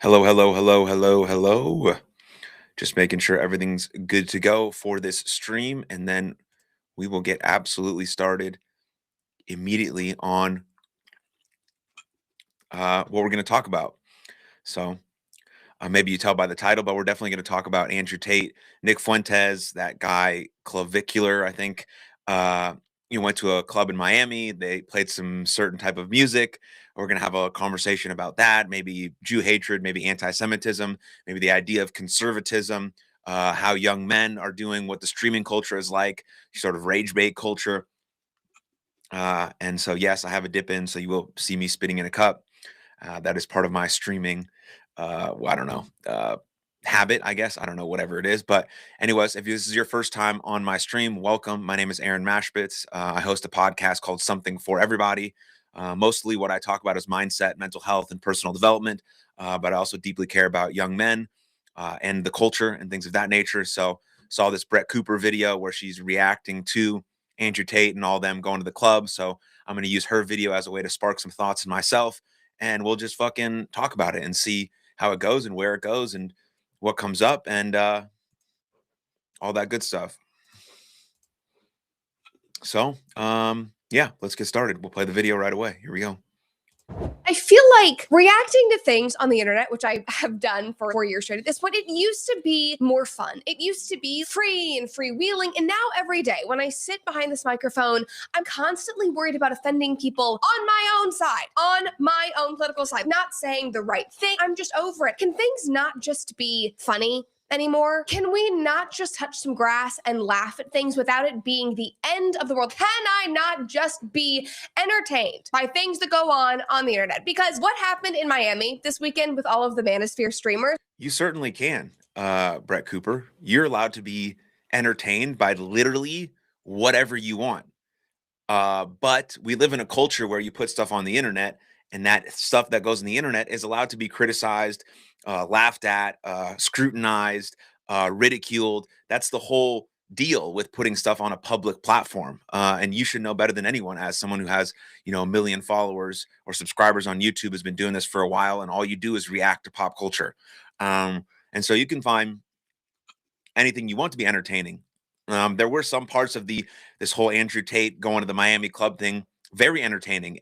Hello, hello, hello, hello, hello. Just making sure everything's good to go for this stream, and then we will get absolutely started immediately on what we're going to talk about. So maybe you tell by the title, but we're definitely going to talk about Andrew Tate, Nick Fuentes, that guy Clavicular. I think you went to a club in Miami. They played some certain type of music. We're going to have a conversation about that. Maybe Jew hatred, maybe anti-Semitism, maybe the idea of conservatism, how young men are doing, what the streaming culture is like, sort of rage bait culture. And so, yes, I have a dip in, so you will see me spitting in a cup. That is part of my streaming. I don't know, habit, I guess. I don't know, whatever it is. But, anyways, if this is your first time on my stream, welcome. My name is Aaron Mashbitz. I host a podcast called Something for Everybody. Mostly what I talk about is mindset, mental health, and personal development. But I also deeply care about young men and the culture and things of that nature. So, saw this Brett Cooper video where she's reacting to Andrew Tate and all them going to the club. So, I'm going to use her video as a way to spark some thoughts in myself, and we'll just fucking talk about it and see how it goes and where it goes and what comes up and all that good stuff. So, yeah, let's get started. We'll play the video right away. Here we go. I feel like reacting to things on the internet, which I have done for 4 years straight at this point, it used to be more fun. It used to be free and freewheeling. And now every day when I sit behind this microphone, I'm constantly worried about offending people on my own side, on my own political side, not saying the right thing. I'm just over it. Can things not just be funny anymore? Can we not just touch some grass and laugh at things without it being the end of the world? Can I not just be entertained by things that go on the internet? Because what happened in Miami this weekend with all of the Manosphere streamers? You certainly can, Brett Cooper. You're allowed to be entertained by literally whatever you want. But we live in a culture where you put stuff on the internet, and that stuff that goes on the internet is allowed to be criticized, laughed at, scrutinized, ridiculed. That's the whole deal with putting stuff on a public platform. And you should know better than anyone, as someone who has, 1 million followers or subscribers on YouTube, has been doing this for a while, and all you do is react to pop culture. And so you can find anything you want to be entertaining. There were some parts of this whole Andrew Tate going to the Miami club thing very entertaining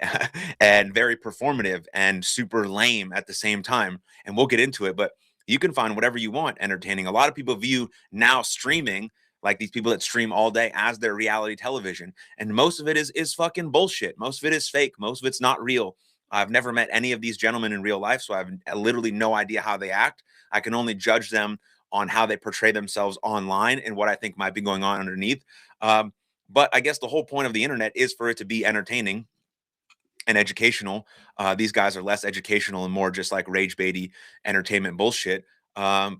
and very performative and super lame at the same time. And we'll get into it, but you can find whatever you want entertaining. A lot of people view now streaming, like these people that stream all day, as their reality television, and most of it is fucking bullshit. Most of it is fake. Most of it's not real. I've never met any of these gentlemen in real life, so I have literally no idea how they act. I can only judge them on how they portray themselves online and what I think might be going on underneath. But I guess the whole point of the internet is for it to be entertaining and educational. These guys are less educational and more just like rage baity entertainment bullshit. But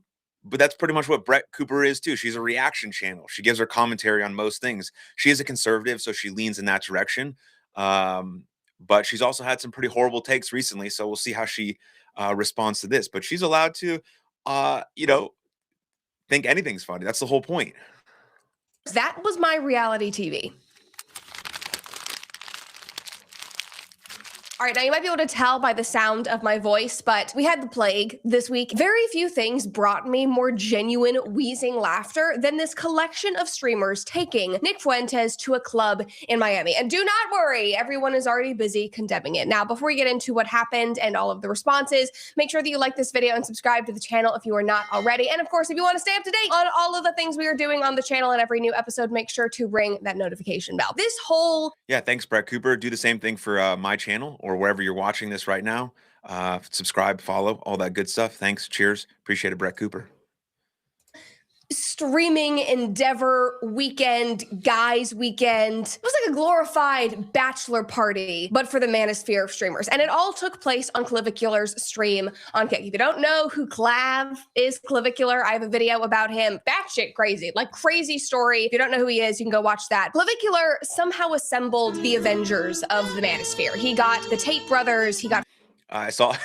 that's pretty much what Brett Cooper is too. She's a reaction channel. She gives her commentary on most things. She is a conservative, so she leans in that direction. But she's also had some pretty horrible takes recently, so we'll see how she responds to this. But she's allowed to, think anything's funny. That's the whole point. That was my reality TV. All right, now you might be able to tell by the sound of my voice, but we had the plague this week. Very few things brought me more genuine wheezing laughter than this collection of streamers taking Nick Fuentes to a club in Miami. And do not worry, everyone is already busy condemning it. Now, before we get into what happened and all of the responses, make sure that you like this video and subscribe to the channel if you are not already. And of course, if you want to stay up to date on all of the things we are doing on the channel and every new episode, make sure to ring that notification bell. Yeah, thanks, Brett Cooper. Do the same thing for my channel or wherever you're watching this right now. Subscribe, follow, all that good stuff. Thanks. Cheers. Appreciate it, Brett Cooper. Streaming endeavor weekend, guys weekend. It was like a glorified bachelor party, but for the Manosphere streamers. And it all took place on Clavicular's stream on Kick. If you don't know who Clavicular, I have a video about him. Batshit crazy, like crazy story. If you don't know who he is, you can go watch that. Clavicular somehow assembled the Avengers of the Manosphere. He got the Tate brothers, he got I saw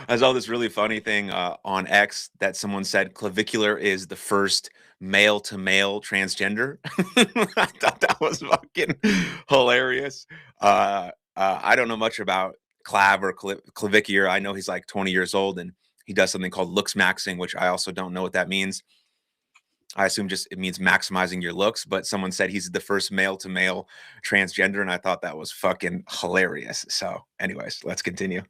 I saw this really funny thing on X that someone said Clavicular is the first male to male transgender. I thought that was fucking hilarious. I don't know much about Clav or Clavicular. I know he's like 20 years old, and He does something called looks maxing, which I also don't know what that means. I assume just it means maximizing your looks, but someone said he's the first male to male transgender, and I thought that was fucking hilarious. So, anyways, let's continue.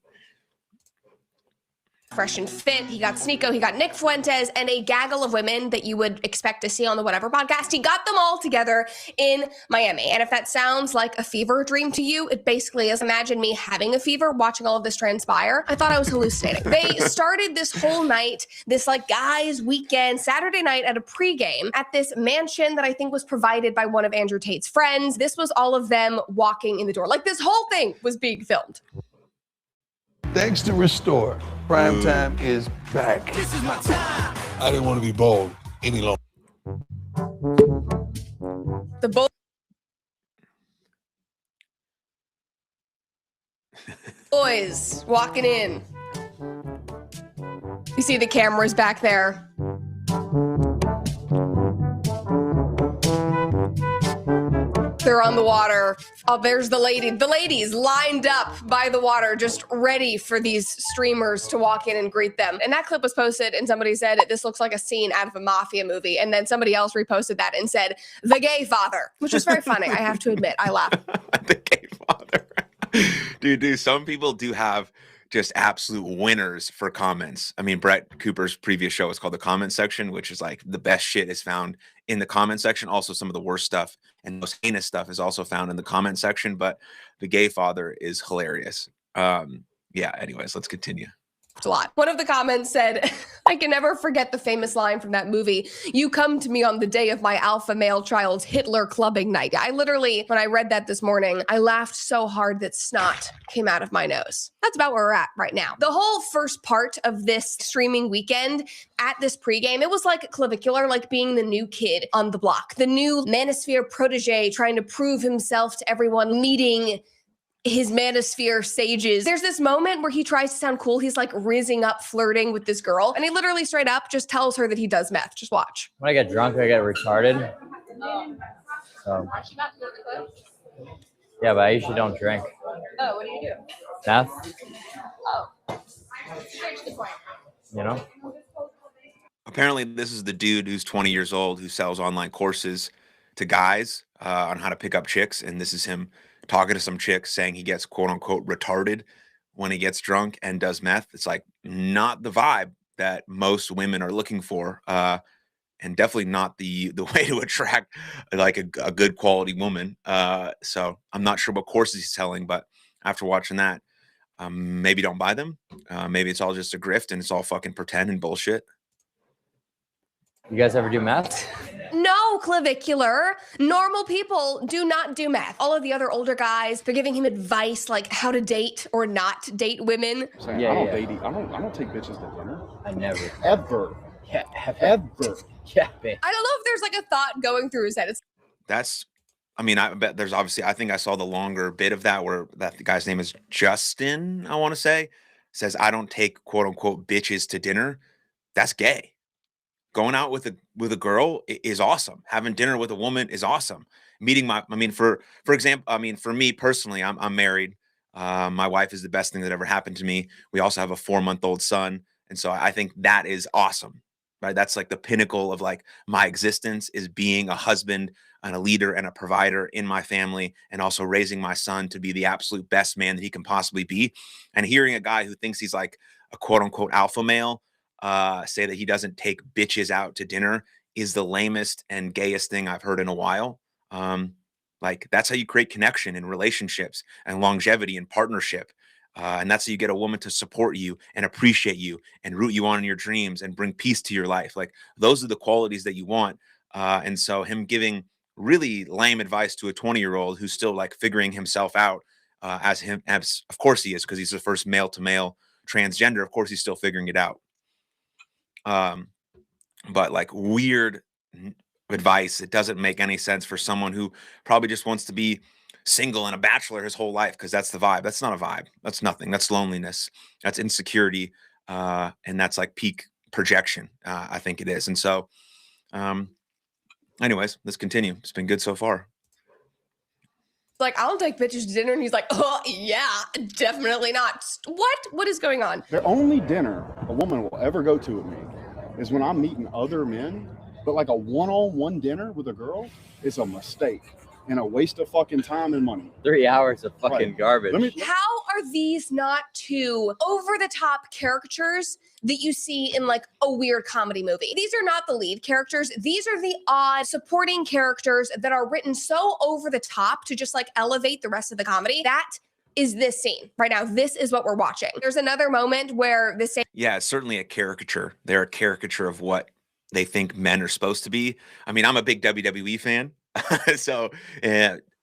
Fresh and fit. He got Sneeko, he got Nick Fuentes, and a gaggle of women that you would expect to see on the Whatever podcast. He got them all together in Miami. And if that sounds like a fever dream to you, it basically is. Imagine me having a fever, watching all of this transpire. I thought I was hallucinating. They started this whole night, this like guys' weekend, Saturday night at a pregame at this mansion that I think was provided by one of Andrew Tate's friends. This was all of them walking in the door. Like this whole thing was being filmed. Thanks to Restore, prime time is back. This is my time. I didn't want to be bold any longer. The boys walking in. You see the cameras back there. They're on the water. Oh, there's the ladies lined up by the water, just ready for these streamers to walk in and greet them. And that clip was posted, and somebody said, this looks like a scene out of a mafia movie. And then somebody else reposted that and said, the gay father, which was very funny. I have to admit, I laughed. The gay father. Dude, some people do have just absolute winners for comments. I mean, Brett Cooper's previous show is called The Comment Section, which is like the best shit is found in the comment section. Also, some of the worst stuff and most heinous stuff is also found in the comment section. But the gay father is hilarious. Yeah, anyways, let's continue. A lot. One of the comments said, I can never forget the famous line from that movie. You come to me on the day of my alpha male child's Hitler clubbing night. I literally, when I read that this morning, I laughed so hard that snot came out of my nose. That's about where we're at right now. The whole first part of this streaming weekend at this pregame, it was like Clavicular, like being the new kid on the block, the new manosphere protege trying to prove himself to everyone, meeting his manosphere sages. There's this moment where he tries to sound cool. He's like rizzing up, flirting with this girl. And he literally straight up just tells her that he does meth. Just watch. When I get drunk, I get retarded. So, yeah, but I usually don't drink. Oh, what do you do? Meth, Oh, straight to the point. you know? Apparently, this is the dude who's 20 years old who sells online courses to guys on how to pick up chicks. And this is him talking to some chicks saying he gets quote unquote retarded when he gets drunk and does meth. It's like not the vibe that most women are looking for. And definitely not the way to attract like a good quality woman. So I'm not sure what courses he's selling, but after watching that, maybe don't buy them. Maybe it's all just a grift and it's all fucking pretend and bullshit. You guys ever do meth? No, Clavicular. Normal people do not do meth. All of the other older guys, they're giving him advice like how to date or not date women. Yeah, I don't take bitches to dinner. I never. Ever. Yeah, ever. Yeah, babe. I don't know if there's like a thought going through his head. I bet there's obviously, I think I saw the longer bit of that where that the guy's name is Justin, I want to say, says, I don't take quote unquote bitches to dinner. That's gay. Going out with a girl is awesome. Having dinner with a woman is awesome. Meeting for example, for me personally, I'm married. My wife is the best thing that ever happened to me. We also have a 4-month-old son. And so I think that is awesome, right? That's like the pinnacle of like my existence is being a husband and a leader and a provider in my family and also raising my son to be the absolute best man that he can possibly be. And hearing a guy who thinks he's like a quote unquote alpha male say that he doesn't take bitches out to dinner is the lamest and gayest thing I've heard in a while. Like that's how you create connection in relationships and longevity and partnership. And that's how you get a woman to support you and appreciate you and root you on in your dreams and bring peace to your life. Like those are the qualities that you want. And so him giving really lame advice to a 20-year-old who's still like figuring himself out as of course he is, because he's the first male to male transgender. Of course, he's still figuring it out. But like weird advice. It doesn't make any sense for someone who probably just wants to be single and a bachelor his whole life, because that's the vibe. That's not a vibe. That's nothing. That's loneliness. That's insecurity. And that's like peak projection. I think it is. And so, anyways, let's continue. It's been good so far. like, I don't take bitches to dinner. And he's like, oh, yeah, definitely not. What? What is going on? The only dinner a woman will ever go to with me is when I'm meeting other men. But like a one-on-one dinner with a girl is a mistake and a waste of fucking time and money. 3 hours of fucking Right. garbage. How are these not two over-the-top caricatures that you see in like a weird comedy movie? These are not the lead characters. These are the odd supporting characters that are written so over the top to just like elevate the rest of the comedy. That is this scene right now. This is what we're watching. There's another moment where the same. Yeah, it's certainly a caricature. They're a caricature of what they think men are supposed to be. I mean, I'm a big WWE fan. So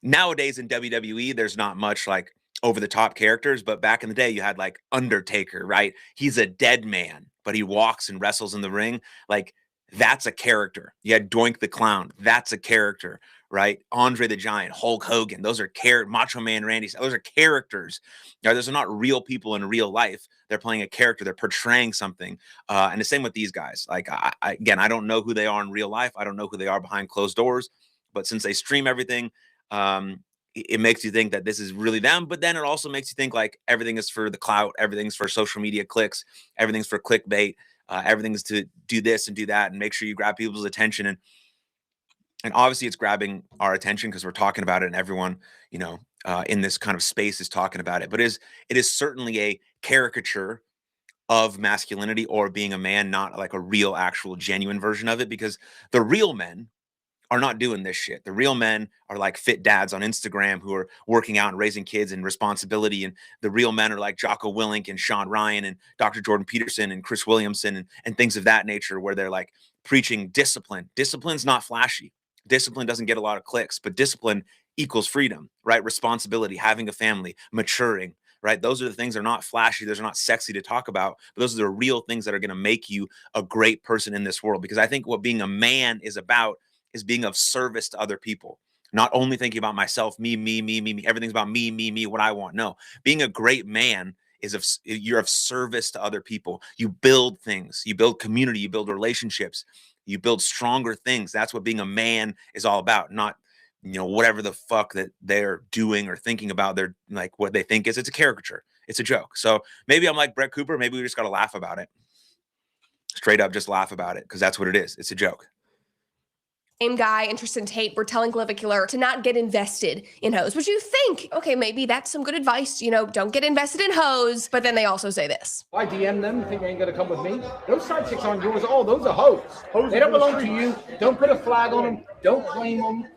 nowadays in WWE, there's not much like over the top characters, but back in the day, you had like Undertaker, right? He's a dead man, but he walks and wrestles in the ring. Like, that's a character. You had Doink the Clown. That's a character, right? Andre the Giant, Hulk Hogan. Those are Macho Man Randy. Those are characters. Now, those are not real people in real life. They're playing a character. They're portraying something. And the same with these guys. Like, again, I don't know who they are in real life. I don't know who they are behind closed doors. But since they stream everything, it makes you think that this is really them. But then it also makes you think like everything is for the clout. Everything's for social media clicks. Everything's for clickbait. Everything's to do this and do that and make sure you grab people's attention. And obviously it's grabbing our attention because we're talking about it and everyone, in this kind of space is talking about it. But it is certainly a caricature of masculinity or being a man, not like a real, actual, genuine version of it, because the real men are not doing this shit. The real men are like fit dads on Instagram who are working out and raising kids and responsibility. And the real men are like Jocko Willink and Sean Ryan and Dr. Jordan Peterson and Chris Williamson and things of that nature, where they're like preaching discipline. Discipline's not flashy. Discipline doesn't get a lot of clicks, but discipline equals freedom, right? Responsibility, having a family, maturing, right? Those are the things that are not flashy. Those are not sexy to talk about, but those are the real things that are going to make you a great person in this world. Because I think what being a man is about is being of service to other people, not only thinking about myself, me. Everything's about me, what I want. No, being a great man is you're of service to other people. You build things, you build community, you build relationships, you build stronger things. That's what being a man is all about, not, whatever the fuck that they're doing or thinking about. They're like what they think is. It's a caricature. It's a joke. So maybe I'm like Brett Cooper. Maybe we just got to laugh about it. Straight up, just laugh about it because that's what it is. It's a joke. Same guy and Tristan Tate were telling Clavicular to not get invested in hoes, which you think, okay, maybe that's some good advice, don't get invested in hoes. But then they also say this. I DM them, think they ain't gonna come with me. Those side chicks aren't yours. Oh, those are hoes. They don't belong to you. Don't put a flag on them. Don't claim them.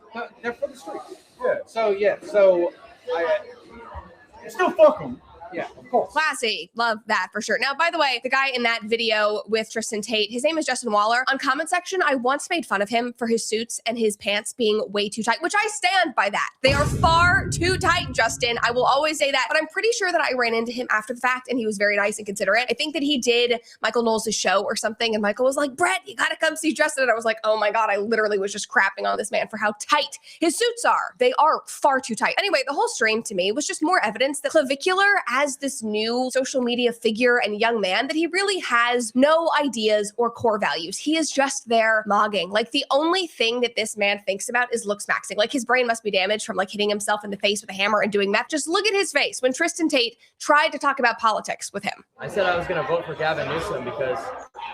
They're for the streets. So I still fuck them. Yeah, of course. Classy. Love that for sure. Now, by the way, the guy in that video with Tristan Tate, his name is Justin Waller. On comment section, I once made fun of him for his suits and his pants being way too tight, which I stand by that. They are far too tight, Justin. I will always say that. But I'm pretty sure that I ran into him after the fact and he was very nice and considerate. I think that he did Michael Knowles' show or something. And Michael was like, Brett, you gotta come see Justin. And I was like, oh my God, I literally was just crapping on this man for how tight his suits are. They are far too tight. Anyway, the whole stream to me was just more evidence that Clavicular, as this new social media figure and young man, that he really has no ideas or core values. He is just there mogging. Like, the only thing that this man thinks about is looks maxing. Like, his brain must be damaged from like hitting himself in the face with a hammer and doing meth. Just look at his face when Tristan Tate tried to talk about politics with him. I said I was going to vote for Gavin Newsom because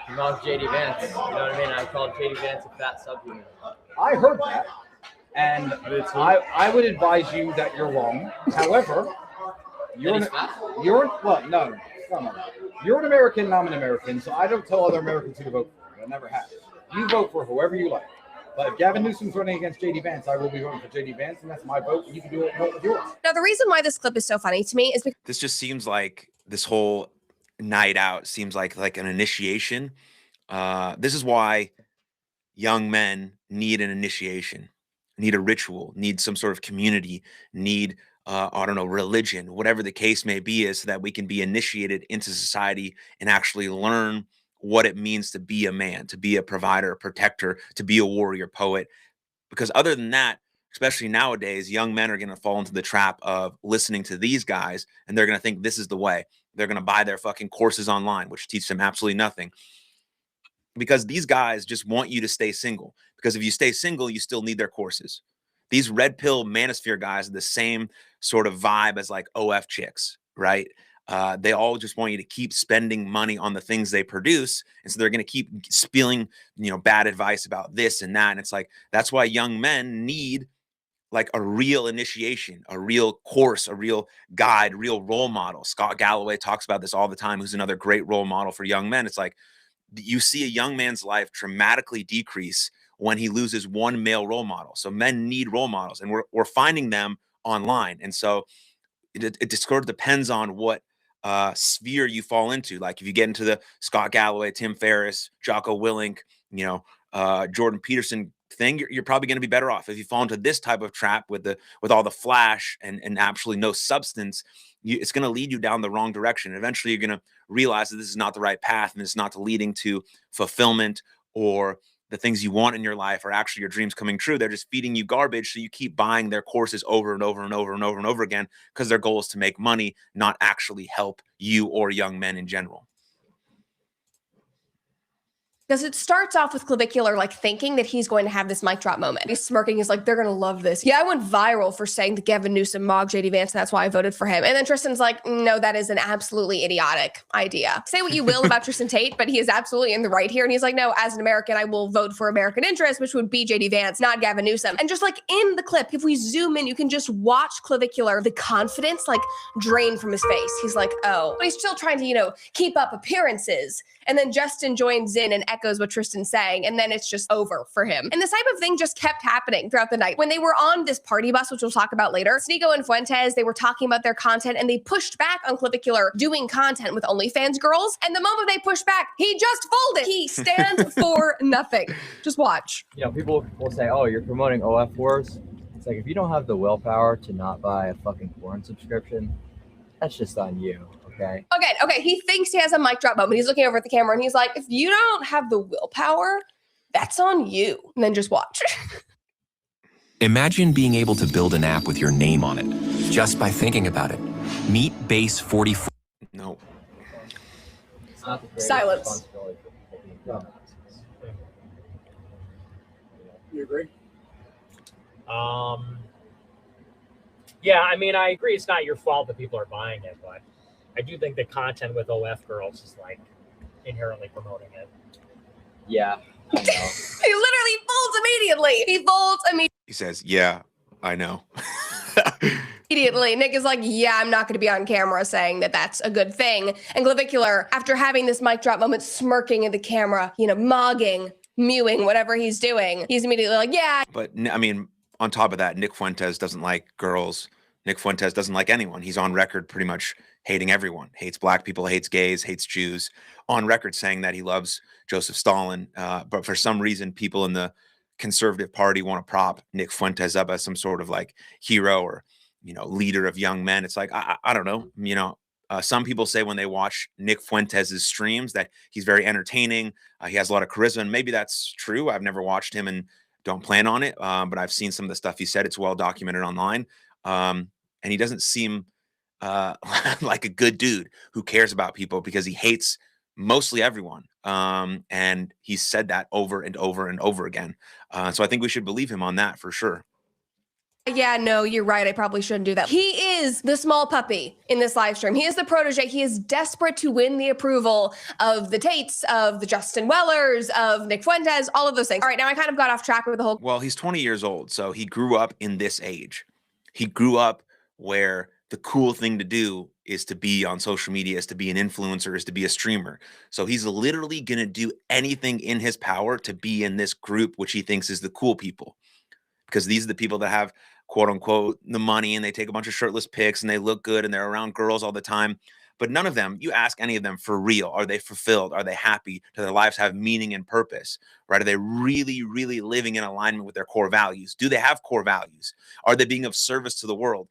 he mocked JD Vance. You know what I mean? I called JD Vance a fat subhuman. I heard that, and I would advise you that you're wrong. However, you're an American, and I'm an American, so I don't tell other Americans who to vote for. I never have. You vote for whoever you like. But if Gavin Newsom's running against JD Vance, I will be voting for JD Vance, and that's my vote. And you can do it with yours. Now, the reason why this clip is so funny to me is because This just seems like this whole night out seems like an initiation. This is why young men need an initiation, need a ritual, need some sort of community, need I don't know, religion, whatever the case may be, is so that we can be initiated into society and actually learn what it means to be a man, to be a provider, a protector, to be a warrior poet. Because other than that, especially nowadays, young men are going to fall into the trap of listening to these guys, and they're going to think this is the way. They're going to buy their fucking courses online, which teach them absolutely nothing. Because these guys just want you to stay single. Because if you stay single, you still need their courses. these red pill manosphere guys are the same sort of vibe as like OF chicks, right? They all just want you to keep spending money on the things they produce. And so they're going to keep spilling, bad advice about this and that. And it's like, that's why young men need like a real initiation, a real course, a real guide, real role model. Scott Galloway talks about this all the time, who's another great role model for young men. It's like you see a young man's life dramatically decrease when he loses one male role model. So men need role models, and we're finding them online. And so it just sort of depends on what sphere you fall into. Like if you get into the Scott Galloway, Tim Ferriss, Jocko Willink, Jordan Peterson thing, you're probably going to be better off. If you fall into this type of trap with all the flash and absolutely no substance, it's going to lead you down the wrong direction. Eventually you're going to realize that this is not the right path, and it's not leading to fulfillment, or the things you want in your life are actually your dreams coming true. They're just feeding you garbage, so you keep buying their courses over and over and over and over and over again, because their goal is to make money, not actually help you or young men in general. Because it starts off with Clavicular like thinking that he's going to have this mic drop moment. He's smirking. He's like, they're going to love this. Yeah, I went viral for saying that Gavin Newsom mocked JD Vance, and that's why I voted for him. And then Tristan's like, no, that is an absolutely idiotic idea. Say what you will about Tristan Tate, but he is absolutely in the right here. And he's like, no, as an American, I will vote for American interest, which would be JD Vance, not Gavin Newsom. And just like in the clip, if we zoom in, you can just watch Clavicular, the confidence like drain from his face. He's like, oh, but he's still trying to, keep up appearances. And then Justin joins in and echoes what Tristan's saying, and then it's just over for him. And this type of thing just kept happening throughout the night. When they were on this party bus, which we'll talk about later, Sneeko and Fuentes, they were talking about their content, and they pushed back on Clavicular doing content with OnlyFans girls. And the moment they pushed back, he just folded. He stands for nothing. Just watch. People will say, oh, you're promoting OF wars. It's like, if you don't have the willpower to not buy a fucking porn subscription, that's just on you. Okay. He thinks he has a mic drop moment. He's looking over at the camera and he's like, if you don't have the willpower, that's on you. And then just watch. Imagine being able to build an app with your name on it just by thinking about it. Meet Base 44. No. Silence. You agree? Yeah, I mean, I agree it's not your fault that people are buying it, but I do think the content with OF girls is like inherently promoting it. Yeah, I know. He literally folds immediately. He says, yeah, I know. Immediately. Nick is like, yeah, I'm not going to be on camera saying that that's a good thing. And Clavicular, after having this mic drop moment, smirking at the camera, mogging, mewing, whatever he's doing, he's immediately like, yeah. But I mean, on top of that, Nick Fuentes doesn't like girls. Nick Fuentes doesn't like anyone. He's on record pretty much hating everyone, hates black people, hates gays, hates Jews, on record saying that he loves Joseph Stalin. But for some reason, people in the conservative party want to prop Nick Fuentes up as some sort of like hero or, leader of young men. It's like, I don't know, some people say when they watch Nick Fuentes' streams that he's very entertaining. He has a lot of charisma, and maybe that's true. I've never watched him and don't plan on it. But I've seen some of the stuff he said. It's well documented online. And he doesn't seem like a good dude who cares about people, because he hates mostly everyone. And he's said that over and over and over again. So I think we should believe him on that for sure. Yeah, no, you're right. I probably shouldn't do that. He is the small puppy in this live stream. He is the protege. He is desperate to win the approval of the Tates, of the Justin Wellers, of Nick Fuentes, all of those things. All right, now I kind of got off track with the whole. Well, he's 20 years old, so he grew up in this age. He grew up where the cool thing to do is to be on social media, is to be an influencer, is to be a streamer. So he's literally going to do anything in his power to be in this group, which he thinks is the cool people, because these are the people that have, quote unquote, the money, and they take a bunch of shirtless pics and they look good and they're around girls all the time. But none of them, you ask any of them for real, are they fulfilled? Are they happy? Do their lives have meaning and purpose? Right? Are they really, really living in alignment with their core values? Do they have core values? Are they being of service to the world?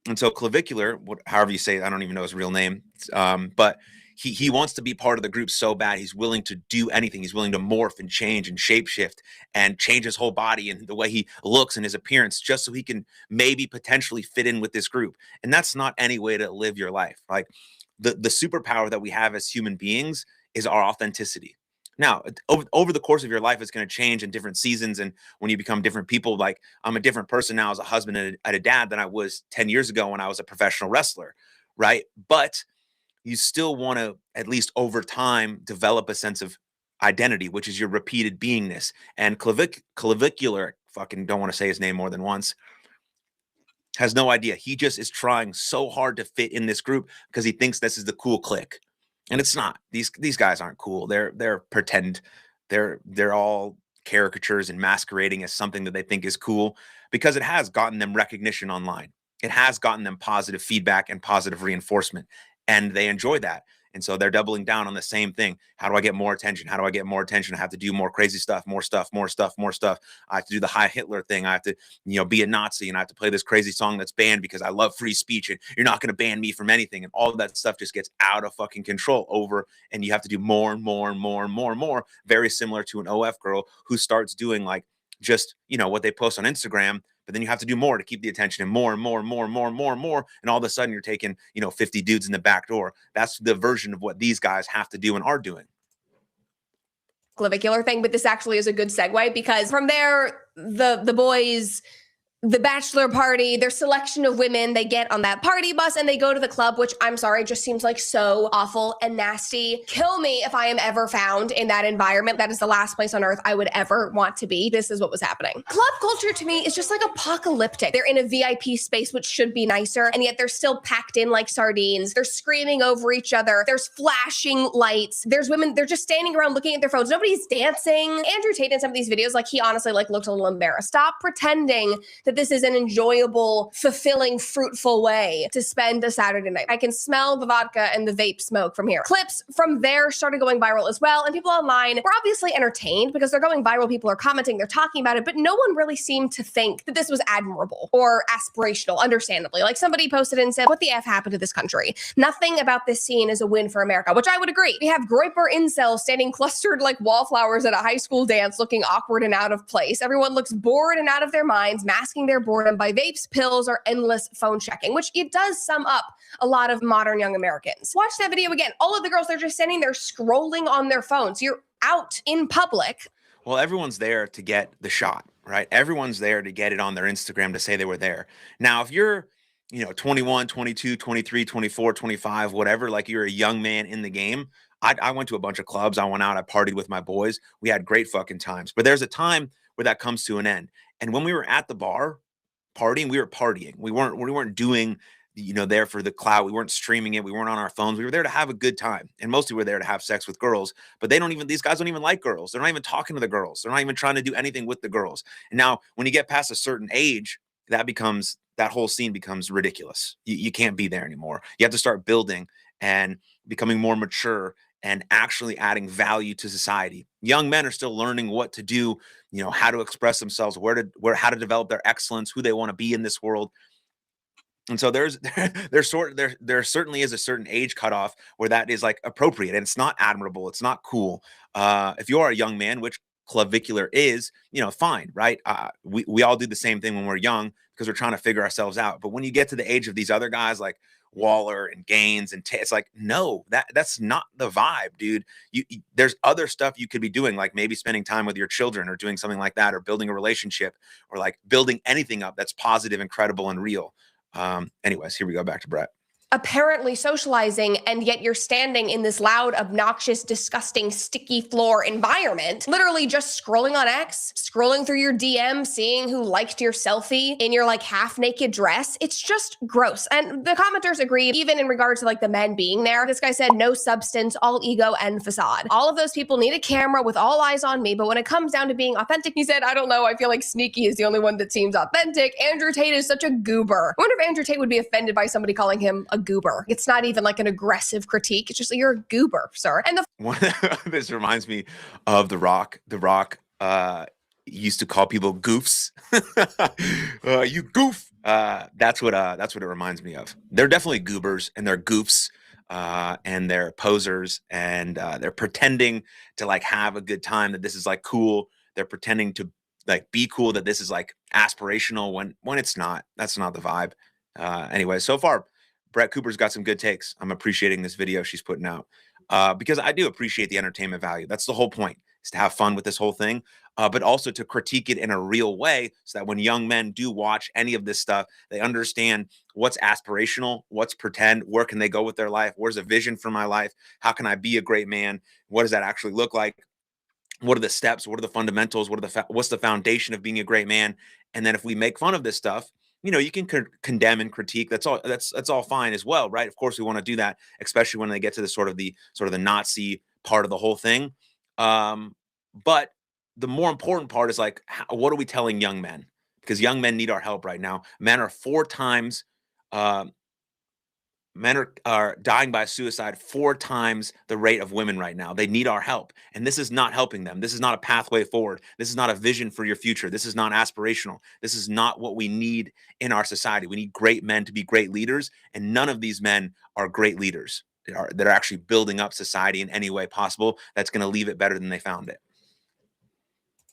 And so Clavicular, however you say it, I don't even know his real name, but he wants to be part of the group so bad. He's willing to do anything. He's willing to morph and change and shapeshift and change his whole body and the way he looks and his appearance, just so he can maybe potentially fit in with this group. And that's not any way to live your life. Like the superpower that we have as human beings is our authenticity. Now, over the course of your life, it's going to change in different seasons. And when you become different people, like I'm a different person now as a husband and a dad than I was 10 years ago when I was a professional wrestler. Right. But you still want to, at least over time, develop a sense of identity, which is your repeated beingness. And Clavicular, fucking don't want to say his name more than once, has no idea. He just is trying so hard to fit in this group because he thinks this is the cool clique. And it's not. These guys aren't cool. They're pretend. They're all caricatures and masquerading as something that they think is cool because it has gotten them recognition online. It has gotten them positive feedback and positive reinforcement, and they enjoy that. And so they're doubling down on the same thing. How do I get more attention? How do I get more attention? I have to do more crazy stuff, more stuff, more stuff, more stuff. I have to do the Heil Hitler thing. I have to, be a Nazi, and I have to play this crazy song that's banned because I love free speech, and you're not going to ban me from anything. And all of that stuff just gets out of fucking control and you have to do more and more and more and more and more. Very similar to an OF girl who starts doing like just, what they post on Instagram, but then you have to do more to keep the attention, and more and more and more and more and more and more. And all of a sudden you're taking, 50 dudes in the back door. That's the version of what these guys have to do and are doing. Clavicular thing, but this actually is a good segue because from there, the boys, the bachelor party, their selection of women, they get on that party bus and they go to the club, which I'm sorry, just seems like so awful and nasty. Kill me if I am ever found in that environment. That is the last place on earth I would ever want to be. This is what was happening. Club culture to me is just like apocalyptic. They're in a VIP space, which should be nicer, and yet they're still packed in like sardines. They're screaming over each other. There's flashing lights. There's women, they're just standing around looking at their phones. Nobody's dancing. Andrew Tate in some of these videos, like he honestly looked a little embarrassed. Stop pretending that this is an enjoyable, fulfilling, fruitful way to spend a Saturday night. I can smell the vodka and the vape smoke from here. Clips from there started going viral as well, and people online were obviously entertained because they're going viral. People are commenting, they're talking about it, but no one really seemed to think that this was admirable or aspirational, understandably. Like somebody posted and said, what the F happened to this country? Nothing about this scene is a win for America, which I would agree. We have Groiper incels standing clustered like wallflowers at a high school dance looking awkward and out of place. Everyone looks bored and out of their minds, masking their boredom by vapes, pills, or endless phone checking, which it does sum up a lot of modern young Americans. Watch that video again. All of the girls, they're just standing there scrolling on their phones. You're out in public. Well, everyone's there to get the shot, right? Everyone's there to get it on their Instagram to say they were there. Now, if you're, 21, 22, 23, 24, 25, whatever, like you're a young man in the game, I went to a bunch of clubs. I went out, I partied with my boys. We had great fucking times. But there's a time where that comes to an end. And when we were at the bar, partying, we were partying. We weren't doing, there for the clout. We weren't streaming it. We weren't on our phones. We were there to have a good time. And mostly we're there to have sex with girls, but these guys don't even like girls. They're not even talking to the girls. They're not even trying to do anything with the girls. And now when you get past a certain age, that whole scene becomes ridiculous. You can't be there anymore. You have to start building and becoming more mature and actually adding value to society. Young men are still learning what to do, how to express themselves, how to develop their excellence, who they want to be in this world. And so there certainly is a certain age cutoff where that is like appropriate, and it's not admirable. It's not cool. If you are a young man, which Clavicular is, fine, right? We all do the same thing when we're young because we're trying to figure ourselves out. But when you get to the age of these other guys like Waller and Gaines and it's like, no, that's not the vibe, dude. There's other stuff you could be doing, like maybe spending time with your children or doing something like that, or building a relationship, or like building anything up that's positive, incredible, and real. Anyways, here we go, back to Brett. Apparently socializing, and yet you're standing in this loud, obnoxious, disgusting, sticky floor environment, literally just scrolling on X, scrolling through your DM, seeing who liked your selfie in your like half naked dress. It's just gross. And the commenters agreed, even in regards to like the men being there. This guy said, no substance, all ego and facade. All of those people need a camera with all eyes on me, but when it comes down to being authentic, he said, I don't know, I feel like Sneaky is the only one that seems authentic. Andrew Tate is such a goober. I wonder if Andrew Tate would be offended by somebody calling him a goober. It's not even like an aggressive critique. It's just like, you're a goober, sir. And this reminds me of The Rock. The Rock used to call people goofs. You goof. That's what it reminds me of. They're definitely goobers, and they're goofs, and they're posers, and they're pretending to like have a good time, that this is like cool. They're pretending to like be cool, that this is like aspirational when it's not. That's not the vibe. Anyway, so far Brett Cooper's got some good takes. I'm appreciating this video she's putting out. because I do appreciate the entertainment value. That's the whole point, is to have fun with this whole thing, but also to critique it in a real way so that when young men do watch any of this stuff, they understand what's aspirational, what's pretend, where can they go with their life, where's a vision for my life, how can I be a great man, what does that actually look like, what are the steps, what are the fundamentals, what's the foundation of being a great man. And then if we make fun of this stuff, you can condemn and critique. That's all fine as well, right? Of course we want to do that, especially when they get to the sort of the Nazi part of the whole thing. But the more important part is like, what are we telling young men? Because young men need our help right now. Men are 4 times men are dying by suicide 4 times the rate of women right now. They need our help. And this is not helping them. This is not a pathway forward. This is not a vision for your future. This is not aspirational. This is not what we need in our society. We need great men to be great leaders. And none of these men are great leaders that are actually building up society in any way possible that's going to leave it better than they found it.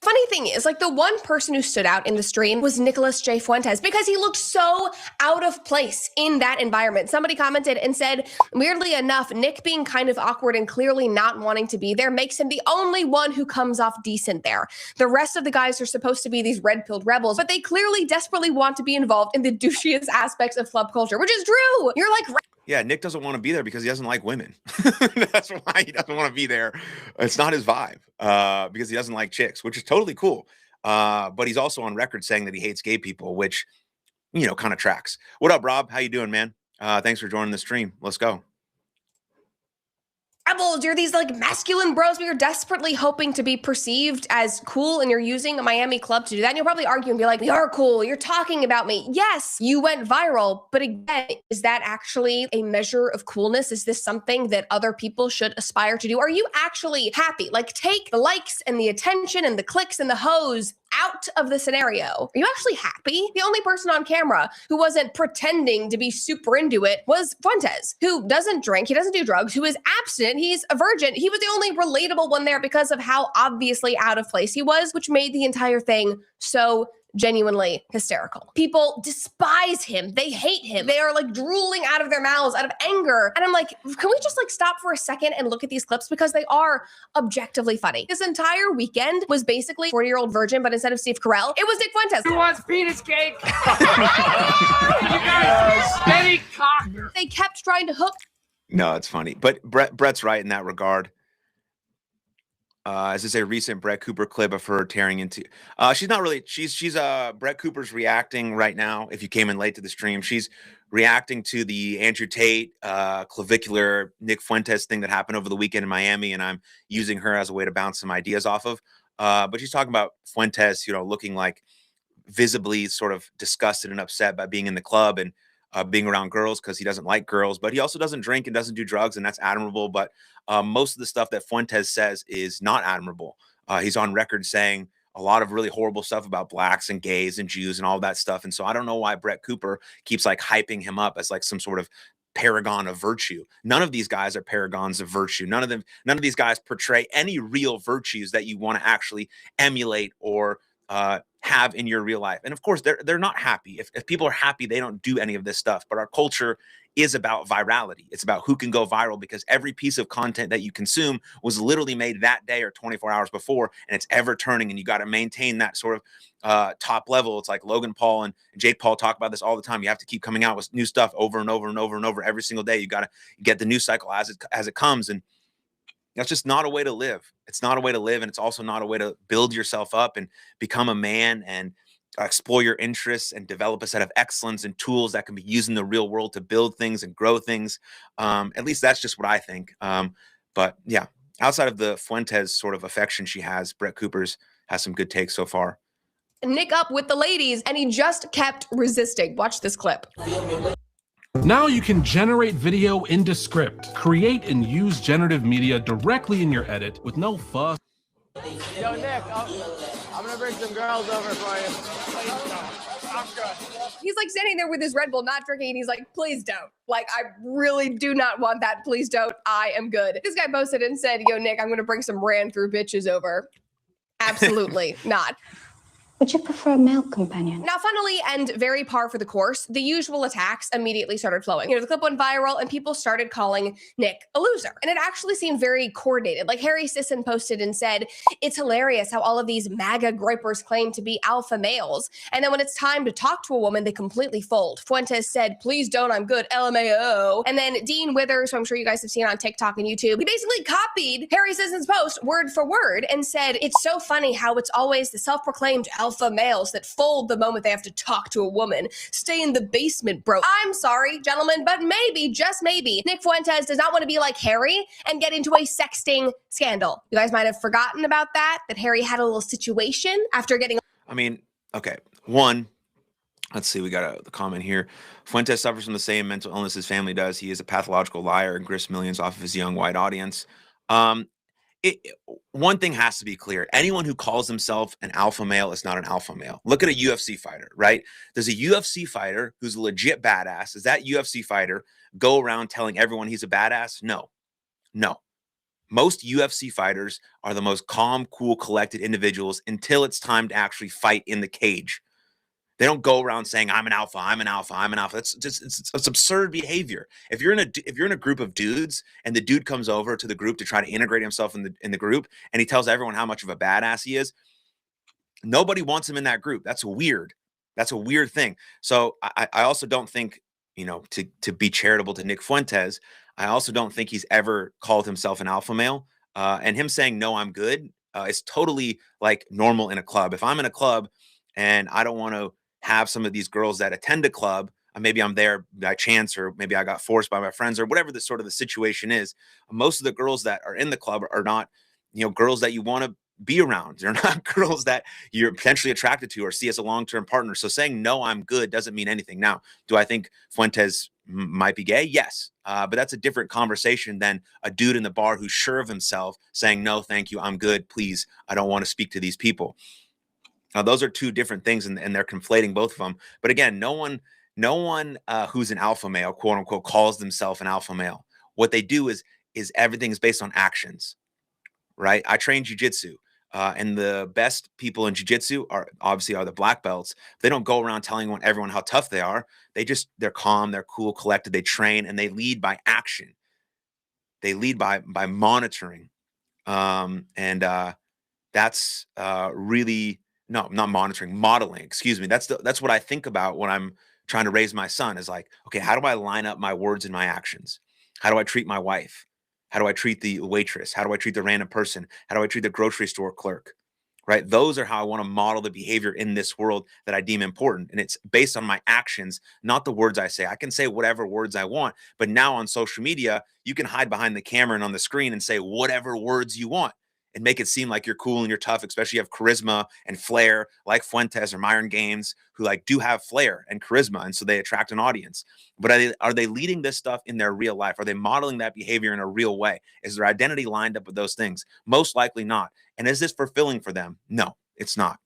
Funny thing is, like, the one person who stood out in the stream was Nicholas J. Fuentes because he looked so out of place in that environment. Somebody commented and said, weirdly enough, Nick being kind of awkward and clearly not wanting to be there makes him the only one who comes off decent there. The rest of the guys are supposed to be these red-pilled rebels, but they clearly desperately want to be involved in the douchiest aspects of club culture, which is true. You're like, yeah, Nick doesn't want to be there because he doesn't like women. That's why he doesn't want to be there. It's not his vibe because he doesn't like chicks, which is totally cool. But he's also on record saying that he hates gay people, which, kind of tracks. What up, Rob? How you doing, man? Thanks for joining the stream. Let's go. Rebels, you're these like masculine bros, but you're desperately hoping to be perceived as cool, and you're using a Miami club to do that. And you'll probably argue and be like, we are cool, you're talking about me. Yes, you went viral, but again, is that actually a measure of coolness? Is this something that other people should aspire to do? Are you actually happy? Like, take the likes and the attention and the clicks and the hoes out of the scenario. Are you actually happy? The only person on camera who wasn't pretending to be super into it was Fuentes, who doesn't drink, he doesn't do drugs, who is abstinent, he's a virgin. He was the only relatable one there because of how obviously out of place he was, which made the entire thing so genuinely hysterical. People despise him. They hate him. They are like drooling out of their mouths out of anger. And I'm like, can we just like stop for a second and look at these clips? Because they are objectively funny. This entire weekend was basically 40-year-old virgin, but instead of Steve Carell, it was Nick Fuentes. Who wants penis cake? You guys, steady cocker. They kept trying to hook. No, it's funny. But Brett's right in that regard. Is this a recent Brett Cooper clip of her tearing into? She's not really. She's Brett Cooper's reacting right now. If you came in late to the stream, she's reacting to the Andrew Tate, Clavicular, Nick Fuentes thing that happened over the weekend in Miami, and I'm using her as a way to bounce some ideas off of. But she's talking about Fuentes, looking like visibly sort of disgusted and upset by being in the club and being around girls because he doesn't like girls, but he also doesn't drink and doesn't do drugs, and that's admirable. But most of the stuff that Fuentes says is not admirable. He's on record saying a lot of really horrible stuff about blacks and gays and Jews and all that stuff. And so I don't know why Brett Cooper keeps like hyping him up as like some sort of paragon of virtue. None of these guys are paragons of virtue. None of these guys portray any real virtues that you want to actually emulate or have in your real life. And of course, they're not happy. If people are happy, they don't do any of this stuff. But our culture is about virality. It's about who can go viral, because every piece of content that you consume was literally made that day or 24 hours before, and it's ever turning, and you got to maintain that sort of top level. It's like Logan Paul and Jake Paul talk about this all the time. You have to keep coming out with new stuff over and over and over and over every single day. You got to get the news cycle as it comes. And that's just not a way to live. It's not a way to live. And it's also not a way to build yourself up and become a man and explore your interests and develop a set of excellence and tools that can be used in the real world to build things and grow things. At least that's just what I think. But yeah, outside of the Fuentes sort of affection she has, Brett Cooper's has some good takes so far. Nick up with the ladies, and he just kept resisting. Watch this clip. Now you can generate video in Descript. Create and use generative media directly in your edit with no fuss. Yo, Nick, I'm gonna bring some girls over for you. I'm good. He's like standing there with his Red Bull, not drinking, and he's like, please don't. Like, I really do not want that. Please don't. I am good. This guy posted and said, yo, Nick, I'm gonna bring some ran through bitches over. Absolutely not. Would you prefer a male companion? Now, funnily and very par for the course, the usual attacks immediately started flowing. The clip went viral and people started calling Nick a loser. And it actually seemed very coordinated. Like Harry Sisson posted and said, it's hilarious how all of these MAGA groypers claim to be alpha males. And then when it's time to talk to a woman, they completely fold. Fuentes said, please don't, I'm good, LMAO. And then Dean Withers, who I'm sure you guys have seen on TikTok and YouTube, he basically copied Harry Sisson's post word for word and said, it's so funny how it's always the self-proclaimed alpha males that fold the moment they have to talk to a woman. Stay in the basement, bro. I'm sorry, gentlemen, but maybe, just maybe, Nick Fuentes does not want to be like Harry and get into a sexting scandal. You guys might have forgotten about that Harry had a little situation after getting... I mean, okay. One, let's see, we got the comment here. Fuentes suffers from the same mental illness his family does. He is a pathological liar and grifts millions off of his young white audience. One thing has to be clear. Anyone who calls himself an alpha male is not an alpha male. Look at a UFC fighter, right? There's a UFC fighter who's a legit badass. Does that UFC fighter go around telling everyone he's a badass? No. Most UFC fighters are the most calm, cool, collected individuals until it's time to actually fight in the cage. They don't go around saying, I'm an alpha, I'm an alpha, I'm an alpha. It's absurd behavior. If you're in a group of dudes and the dude comes over to the group to try to integrate himself in the group and he tells everyone how much of a badass he is, nobody wants him in that group. That's weird. That's a weird thing. So I also don't think, to be charitable to Nick Fuentes, I also don't think he's ever called himself an alpha male. And him saying, no, I'm good, is totally like normal in a club. If I'm in a club and I don't want to have some of these girls that attend a club, maybe I'm there by chance, or maybe I got forced by my friends, or whatever the sort of the situation is. Most of the girls that are in the club are not, girls that you want to be around. They're not girls that you're potentially attracted to or see as a long-term partner. So saying, no, I'm good doesn't mean anything. Now, do I think Fuentes might be gay? Yes. But that's a different conversation than a dude in the bar who's sure of himself saying, no, thank you, I'm good. Please, I don't want to speak to these people. Now, those are two different things, and they're conflating both of them. But again, no one who's an alpha male, quote unquote, calls themselves an alpha male. What they do is everything's based on actions, right? I train jujitsu, and the best people in jujitsu are the black belts. They don't go around telling everyone how tough they are. They're calm, they're cool, collected. They train and they lead by action. They lead by monitoring, that's really. No, not monitoring, modeling. Excuse me. That's what I think about when I'm trying to raise my son. Is like, okay, how do I line up my words and my actions? How do I treat my wife? How do I treat the waitress? How do I treat the random person? How do I treat the grocery store clerk? Right? Those are how I want to model the behavior in this world that I deem important. And it's based on my actions, not the words I say. I can say whatever words I want, but now on social media, you can hide behind the camera and on the screen and say whatever words you want and make it seem like you're cool and you're tough, especially you have charisma and flair like Fuentes or Myron Gaines, who do have flair and charisma. And so they attract an audience. But are they leading this stuff in their real life? Are they modeling that behavior in a real way? Is their identity lined up with those things? Most likely not. And is this fulfilling for them? No, it's not.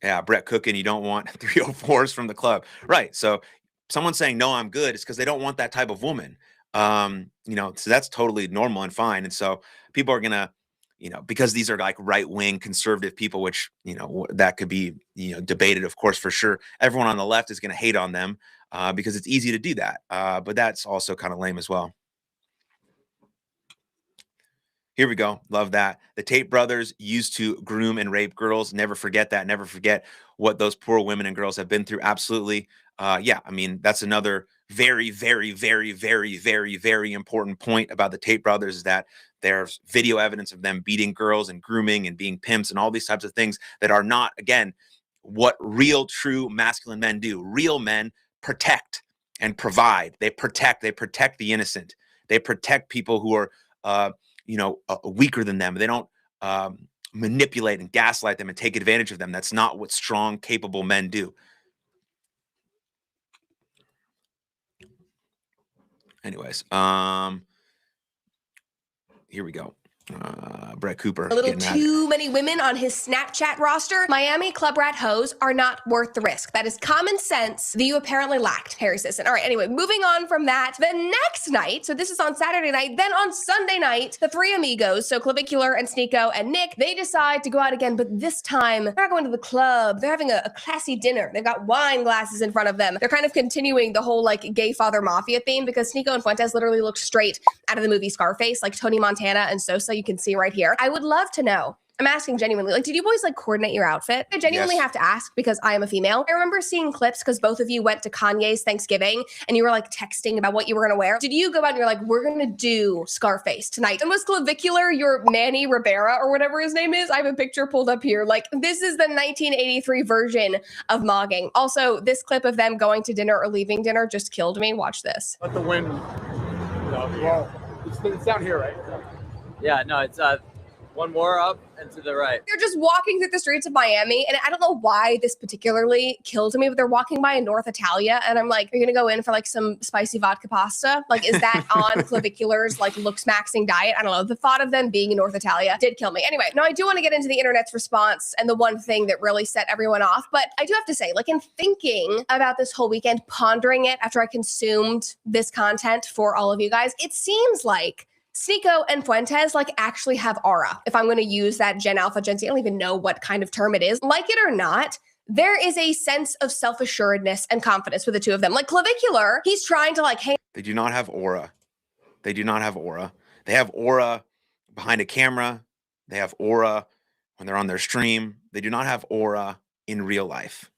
Yeah, Brett Cookin, you don't want 304s from the club. Right. So someone saying, no, I'm good, is because they don't want that type of woman. So that's totally normal and fine. And so people are going to, because these are like right-wing conservative people, which, that could be, debated, of course, for sure. Everyone on the left is going to hate on them because it's easy to do that. But that's also kind of lame as well. Here we go. Love that. The Tate brothers used to groom and rape girls. Never forget that. Never forget what those poor women and girls have been through. Absolutely. Yeah, I mean, that's another very, very, very, very, very, very important point about the Tate brothers, is that there's video evidence of them beating girls and grooming and being pimps and all these types of things that are not, again, what real, true masculine men do. Real men protect and provide. They protect the innocent. They protect people who are, weaker than them. They don't manipulate and gaslight them and take advantage of them. That's not what strong, capable men do. Anyways, here we go. Brett Cooper. A little getting at it. too many women on his Snapchat roster. Miami club rat hoes are not worth the risk. That is common sense that you apparently lacked, Harry Sisson. All right, anyway, moving on from that. The next night, so this is on Saturday night, then on Sunday night, the three amigos, so Clavicular and Sneeko and Nick, they decide to go out again, but this time they're not going to the club. They're having a classy dinner. They've got wine glasses in front of them. They're kind of continuing the whole like gay father mafia theme because Sneeko and Fuentes literally look straight out of the movie Scarface, like Tony Montana and Sosa, you can see right here. I would love to know. I'm asking genuinely, like, did you boys like coordinate your outfit? I genuinely have to ask because I am a female. I remember seeing clips because both of you went to Kanye's Thanksgiving and you were like texting about what you were gonna wear. Did you go out and you're like, we're gonna do Scarface tonight? And was Clavicular your Manny Rivera or whatever his name is? I have a picture pulled up here. Like, this is the 1983 version of mogging. Also, this clip of them going to dinner or leaving dinner just killed me. Watch this. Let the wind. Well, it's down here, right? Yeah, no, it's one more up and to the right. They're just walking through the streets of Miami, and I don't know why this particularly killed me, but they're walking by a North Italia, and I'm like, are you gonna go in for like some spicy vodka pasta? Like, is that on Clavicular's like looks maxing diet? I don't know. The thought of them being in North Italia did kill me. Anyway, now I do want to get into the internet's response and the one thing that really set everyone off, but I do have to say, like in thinking about this whole weekend, pondering it after I consumed this content for all of you guys, it seems like Sneeko and Fuentes like actually have aura. If I'm going to use that Gen Alpha, Gen Z, I don't even know what kind of term it is. Like it or not, there is a sense of self-assuredness and confidence with the two of them. Like Clavicular, he's trying to like, hey. They do not have aura. They do not have aura. They have aura behind a camera. They have aura when they're on their stream. They do not have aura in real life.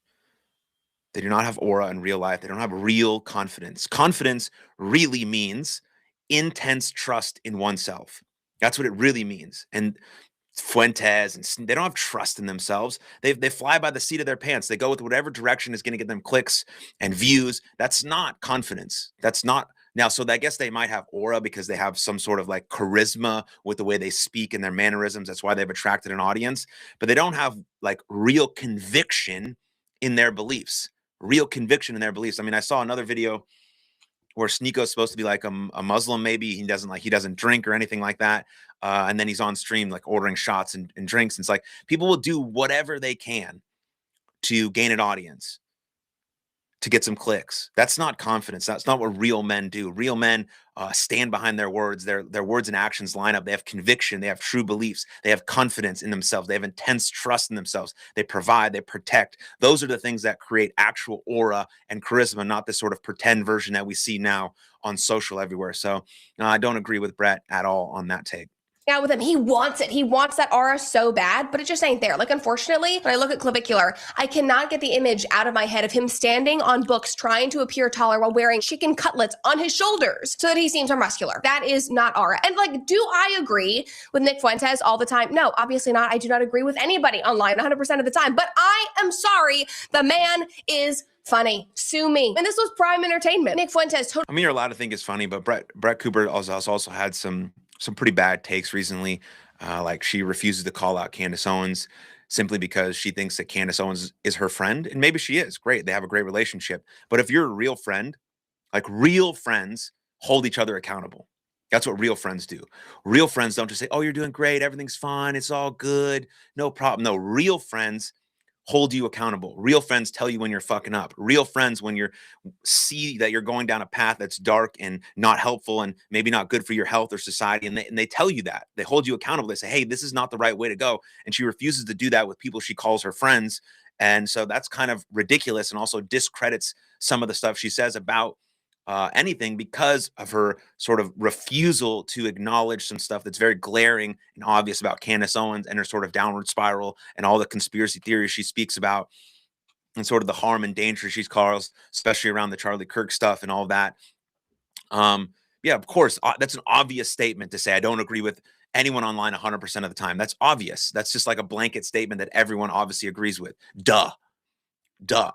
They do not have aura in real life. They don't have real confidence. Confidence really means intense trust in oneself. That's what it really means. And Fuentes and they don't have trust in themselves. They fly by the seat of their pants. They go with whatever direction is going to get them clicks and views. That's not confidence. That's not now. So I guess they might have aura because they have some sort of like charisma with the way they speak and their mannerisms. That's why they've attracted an audience. But they don't have like real conviction in their beliefs. Real conviction in their beliefs. I mean, I saw another video where Sneeko's supposed to be like a Muslim, maybe he doesn't drink or anything like that. And then he's on stream, like ordering shots and drinks. And it's like, people will do whatever they can to gain an audience, to get some clicks. That's not confidence. That's not what real men do. Real men stand behind their words. Their words and actions line up. They have conviction. They have true beliefs. They have confidence in themselves. They have intense trust in themselves. They provide, they protect. Those are the things that create actual aura and charisma, not this sort of pretend version that we see now on social everywhere. So I don't agree with Brett at all on that take. Out with him. He wants it. He wants that aura so bad, but it just ain't there. Like, unfortunately, when I look at Clavicular, I cannot get the image out of my head of him standing on books trying to appear taller while wearing chicken cutlets on his shoulders so that he seems more muscular. That is not aura. And like, do I agree with Nick Fuentes all the time? No, obviously not. I do not agree with anybody online 100% of the time, but I am sorry. The man is funny. Sue me. And this was prime entertainment. Nick Fuentes. I mean, you're allowed to think it's funny, but Brett Cooper also had some pretty bad takes recently. Like she refuses to call out Candace Owens simply because she thinks that Candace Owens is her friend. And maybe she is. Great. They have a great relationship. But if you're a real friend, like real friends hold each other accountable. That's what real friends do. Real friends don't just say, oh, you're doing great. Everything's fine. It's all good. No problem. No, real friends hold you accountable. Real friends tell you when you're fucking up. Real friends, when you see that you're going down a path that's dark and not helpful and maybe not good for your health or society, and they tell you that. They hold you accountable. They say, hey, this is not the right way to go. And she refuses to do that with people she calls her friends. And so that's kind of ridiculous and also discredits some of the stuff she says about anything because of her sort of refusal to acknowledge some stuff that's very glaring and obvious about Candace Owens and her sort of downward spiral and all the conspiracy theories she speaks about and sort of the harm and danger she calls, especially around the Charlie Kirk stuff and all that. Yeah, of course, that's an obvious statement to say. I don't agree with anyone online 100% of the time. That's obvious. That's just like a blanket statement that everyone obviously agrees with. Duh.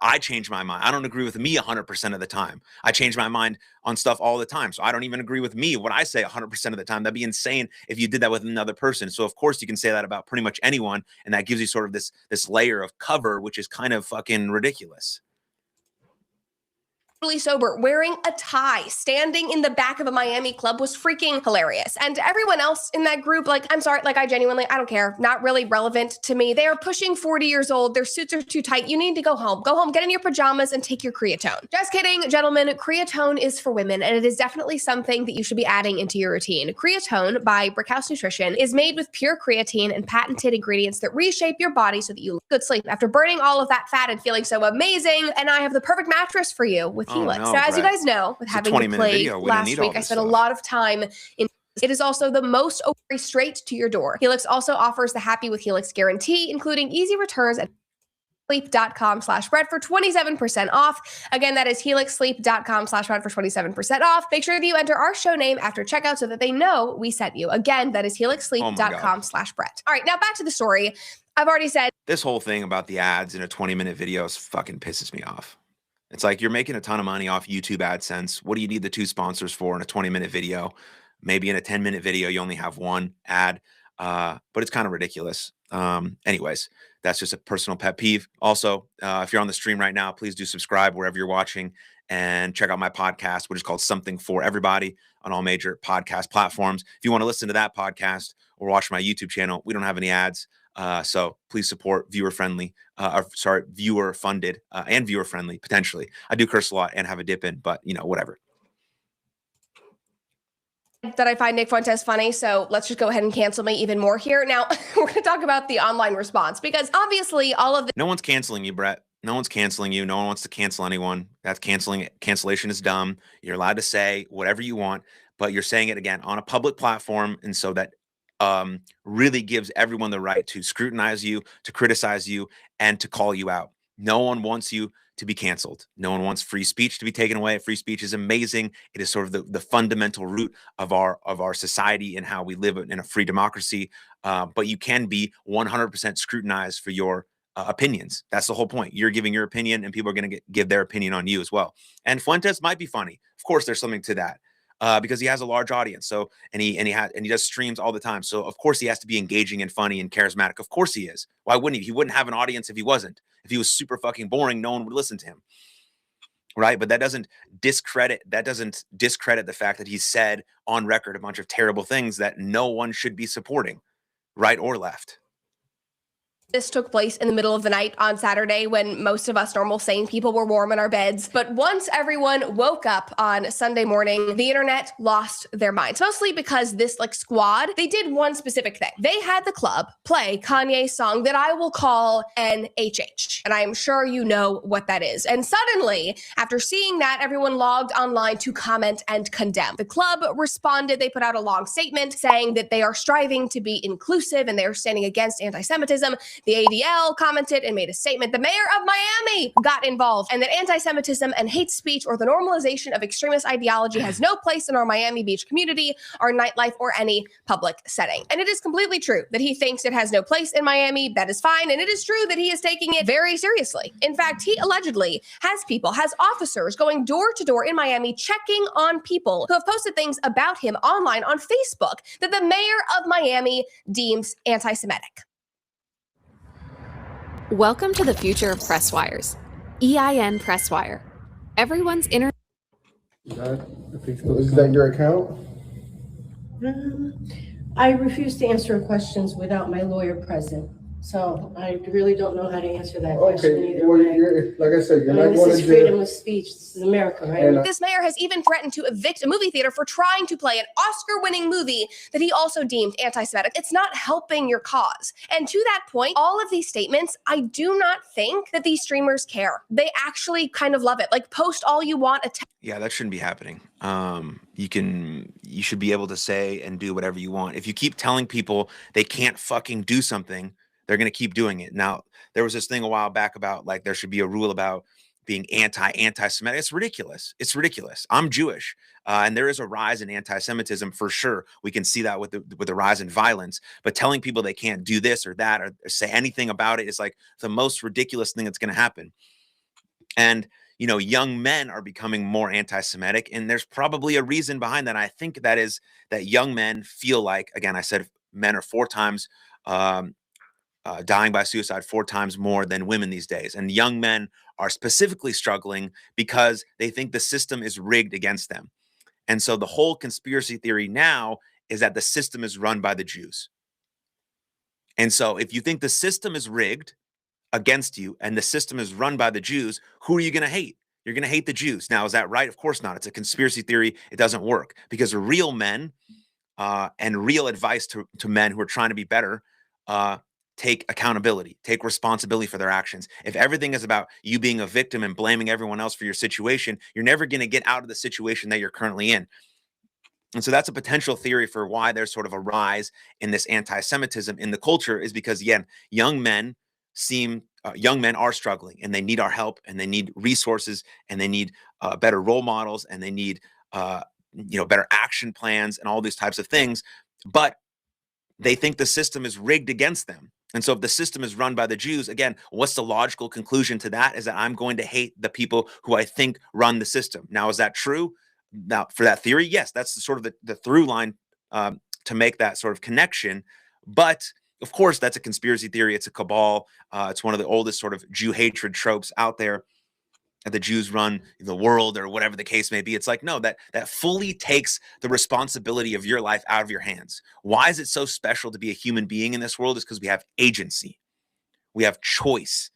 I change my mind. I don't agree with me 100% of the time. I change my mind on stuff all the time. So I don't even agree with me what I say 100% of the time. That'd be insane if you did that with another person. So of course you can say that about pretty much anyone. And that gives you sort of this layer of cover, which is kind of fucking ridiculous. sober, wearing a tie, standing in the back of a Miami club was freaking hilarious. And everyone else in that group, like, I'm sorry, like, I don't care, not really relevant to me. They are pushing 40 years old. Their suits are too tight. You need to go home. Go home, get in your pajamas and take your creatine. Just kidding, gentlemen. Creatine is for women, and it is definitely something that you should be adding into your routine. Creatine by Brickhouse Nutrition is made with pure creatine and patented ingredients that reshape your body so that you good sleep after burning all of that fat and feeling so amazing. And I have the perfect mattress for you with Helix. no, so as you Brett. guys know, with It's a having 20-minute played video. We didn't last need all week, I this spent a stuff. lot of time in. It is also the most very straight to your door. Helix also offers the Happy with Helix guarantee, including easy returns at sleep.com/Brett for 27% off. Again, that is helixsleep.com/Brett for 27% off. Make sure that you enter our show name after checkout so that they know we sent you. Again, that is helixsleep.com/Brett. All right, now back to the story. I've already said This whole thing about the ads in a 20-minute video fucking pisses me off. It's like you're making a ton of money off YouTube AdSense. What do you need the 2 sponsors for in a 20-minute video? Maybe in a 10-minute video, you only have 1 ad, but it's kind of ridiculous. Anyways, that's just a personal pet peeve. Also, if you're on the stream right now, please do subscribe wherever you're watching and check out my podcast, which is called Something for Everybody on all major podcast platforms. If you want to listen to that podcast or watch my YouTube channel, we don't have any ads. So please support viewer funded and viewer friendly potentially. I do curse a lot and have a dip in, but whatever. that I find Nick Fuentes funny, so let's just go ahead and cancel me even more here. Now, we're going to talk about the online response because obviously all of the No one's canceling you, Brett. No one's canceling you. No one wants to cancel anyone. That's cancellation is dumb. You're allowed to say whatever you want, but you're saying it again on a public platform, and so that really gives everyone the right to scrutinize you, to criticize you, and to call you out. No one wants you to be canceled. No one wants free speech to be taken away. Free speech is amazing. It is sort of the fundamental root of our society and how we live in a free democracy. But you can be 100% scrutinized for your opinions. That's the whole point. You're giving your opinion, and people are going to give their opinion on you as well. And Fuentes might be funny. Of course, there's something to that. Because he has a large audience. So and he does streams all the time. So of course he has to be engaging and funny and charismatic. Of course he is. Why wouldn't he? He wouldn't have an audience if he wasn't. If he was super fucking boring, no one would listen to him. Right? But that doesn't discredit the fact that he's said on record a bunch of terrible things that no one should be supporting, right or left. This took place in the middle of the night on Saturday when most of us normal sane people were warm in our beds. But once everyone woke up on Sunday morning, the internet lost their minds. Mostly because this squad, they did one specific thing. They had the club play Kanye's song that I will call NHH. And I am sure you know what that is. And suddenly, after seeing that, everyone logged online to comment and condemn. The club responded. They put out a long statement saying that they are striving to be inclusive and they are standing against anti-Semitism. The ADL commented and made a statement. The mayor of Miami got involved, and that anti-Semitism and hate speech or the normalization of extremist ideology has no place in our Miami Beach community, our nightlife, or any public setting. And it is completely true that he thinks it has no place in Miami. That is fine. And it is true that he is taking it very seriously. In fact, he allegedly has officers going door to door in Miami checking on people who have posted things about him online on Facebook that the mayor of Miami deems anti-Semitic. Welcome to the future of press wires. EIN Press Wire. Everyone's inner. Is that your account? I refuse to answer questions without my lawyer present. So I really don't know how to answer that question either. Well, like I said, you're not going to This is freedom of speech. This is America, right? This mayor has even threatened to evict a movie theater for trying to play an Oscar-winning movie that he also deemed anti-Semitic. It's not helping your cause. And to that point, all of these statements, I do not think that these streamers care. They actually kind of love it. Post all you want. Yeah, that shouldn't be happening. You should be able to say and do whatever you want. If you keep telling people they can't fucking do something, they're going to keep doing it. Now, there was this thing a while back about there should be a rule about being anti-Semitic. It's ridiculous. It's ridiculous. I'm Jewish, and there is a rise in anti-Semitism for sure. We can see that with the rise in violence. But telling people they can't do this or that or say anything about it is the most ridiculous thing that's going to happen. And young men are becoming more anti-Semitic, and there's probably a reason behind that. I think that is that young men feel again, I said men are 4 times. Dying by suicide 4 times more than women these days. And young men are specifically struggling because they think the system is rigged against them. And so the whole conspiracy theory now is that the system is run by the Jews. And so if you think the system is rigged against you and the system is run by the Jews, who are you going to hate? You're going to hate the Jews. Now, is that right? Of course not. It's a conspiracy theory. It doesn't work because real men and real advice to men who are trying to be better take accountability, take responsibility for their actions. If everything is about you being a victim and blaming everyone else for your situation, you're never going to get out of the situation that you're currently in. And so that's a potential theory for why there's sort of a rise in this anti-Semitism in the culture, is because, again, young men are struggling and they need our help and they need resources and they need better role models and they need better action plans and all these types of things. But they think the system is rigged against them. And so if the system is run by the Jews, again, what's the logical conclusion to that? Is that I'm going to hate the people who I think run the system. Now, is that true? Now, for that theory, yes, that's the sort of the through line to make that sort of connection. But of course, that's a conspiracy theory. It's a cabal. It's one of the oldest sort of Jew hatred tropes out there. That the Jews run the world or whatever the case may be. It's like, no, that fully takes the responsibility of your life out of your hands. Why is it so special to be a human being in this world? Is because we have agency. We have choice.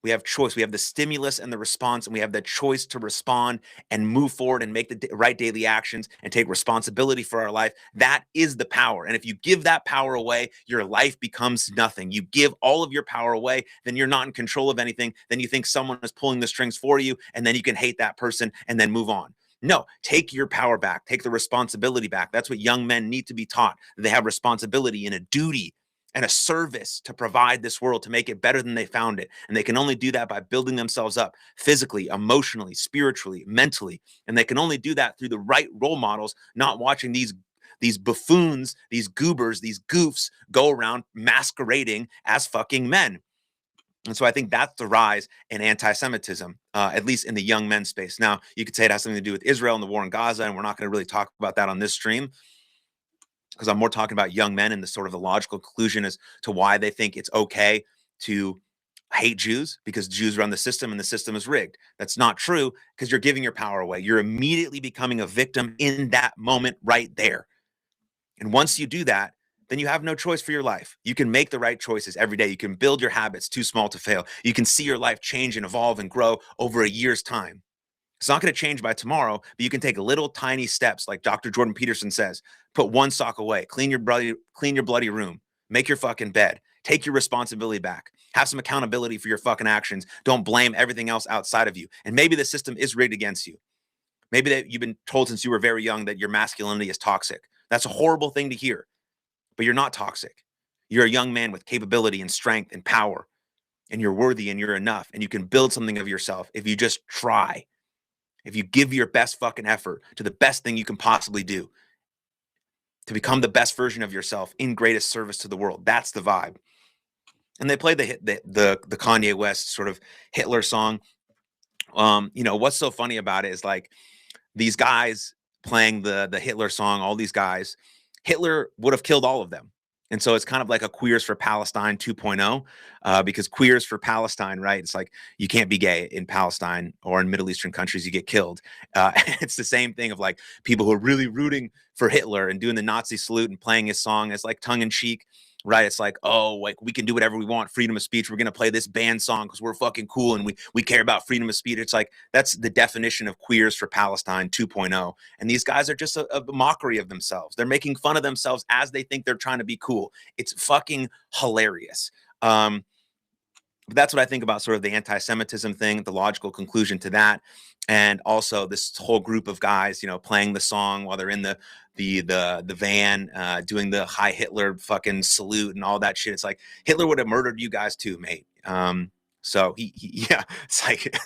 We have choice. We have the stimulus and the response, and we have the choice to respond and move forward and make the right daily actions and take responsibility for our life. That is the power. And if you give that power away, your life becomes nothing. You give all of your power away, then you're not in control of anything. Then you think someone is pulling the strings for you, and then you can hate that person and then move on. No, take your power back. Take the responsibility back. That's what young men need to be taught. They have responsibility and a duty and a service to provide this world, to make it better than they found it. And they can only do that by building themselves up physically, emotionally, spiritually, mentally. And they can only do that through the right role models, not watching these buffoons, these goobers, these goofs go around masquerading as fucking men. And so I think that's the rise in anti-Semitism, at least in the young men's space. Now, you could say it has something to do with Israel and the war in Gaza, and we're not going to really talk about that on this stream, because I'm more talking about young men and the sort of the logical conclusion as to why they think it's okay to hate Jews, because Jews run the system and the system is rigged. That's not true, because you're giving your power away. You're immediately becoming a victim in that moment right there. And once you do that, then you have no choice for your life. You can make the right choices every day. You can build your habits too small to fail. You can see your life change and evolve and grow over a year's time. It's not going to change by tomorrow, but you can take little tiny steps, like Dr. Jordan Peterson says. Put one sock away, clean your bloody room, make your fucking bed, take your responsibility back, have some accountability for your fucking actions. Don't blame everything else outside of you. And maybe the system is rigged against you. Maybe that you've been told since you were very young that your masculinity is toxic. That's a horrible thing to hear, but you're not toxic. You're a young man with capability and strength and power, and you're worthy and you're enough, and you can build something of yourself if you just try. If you give your best fucking effort to the best thing you can possibly do to become the best version of yourself in greatest service to the world. That's the vibe. And they play the Kanye West sort of Hitler song. What's so funny about it is, like, these guys playing the Hitler song, all these guys, Hitler would have killed all of them. And so it's kind of like a Queers for Palestine 2.0, because Queers for Palestine, right? It's like you can't be gay in Palestine or in Middle Eastern countries, you get killed. It's the same thing of like people who are really rooting for Hitler and doing the Nazi salute and playing his song as like tongue in cheek, right? It's like, oh, like we can do whatever we want, freedom of speech. We're going to play this band song because we're fucking cool and we care about freedom of speech. It's like, that's the definition of Queers for Palestine 2.0. And these guys are just a mockery of themselves. They're making fun of themselves as they think they're trying to be cool. It's fucking hilarious. But that's what I think about sort of the anti-Semitism thing, the logical conclusion to that. And also this whole group of guys, playing the song while they're in the van, doing the Heil Hitler fucking salute and all that shit. It's like, Hitler would have murdered you guys too, mate. So yeah, it's like,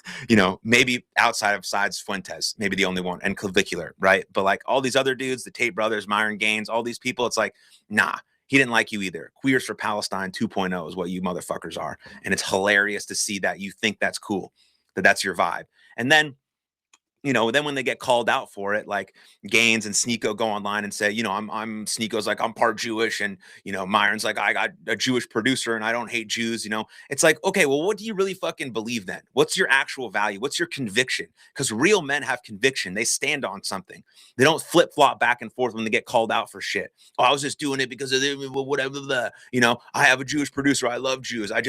maybe outside of sides Fuentes, maybe the only one, and Clavicular, right? But like all these other dudes, the Tate brothers, Myron Gaines, all these people, it's like, nah, he didn't like you either. Queers for Palestine 2.0 is what you motherfuckers are. And it's hilarious to see that you think that's cool, that that's your vibe. And then you know, then when they get called out for it, like Gaines and Sneeko go online and say, you know, I'm Sneeko's like, I'm part Jewish, and you know, Myron's like, I got a Jewish producer and I don't hate Jews. You know, it's like, okay, well, what do you really fucking believe then? What's your actual value? What's your conviction? Because real men have conviction. They stand on something. They don't flip flop back and forth when they get called out for shit. Oh, I was just doing it because of whatever the, you know, I have a Jewish producer. I love Jews. I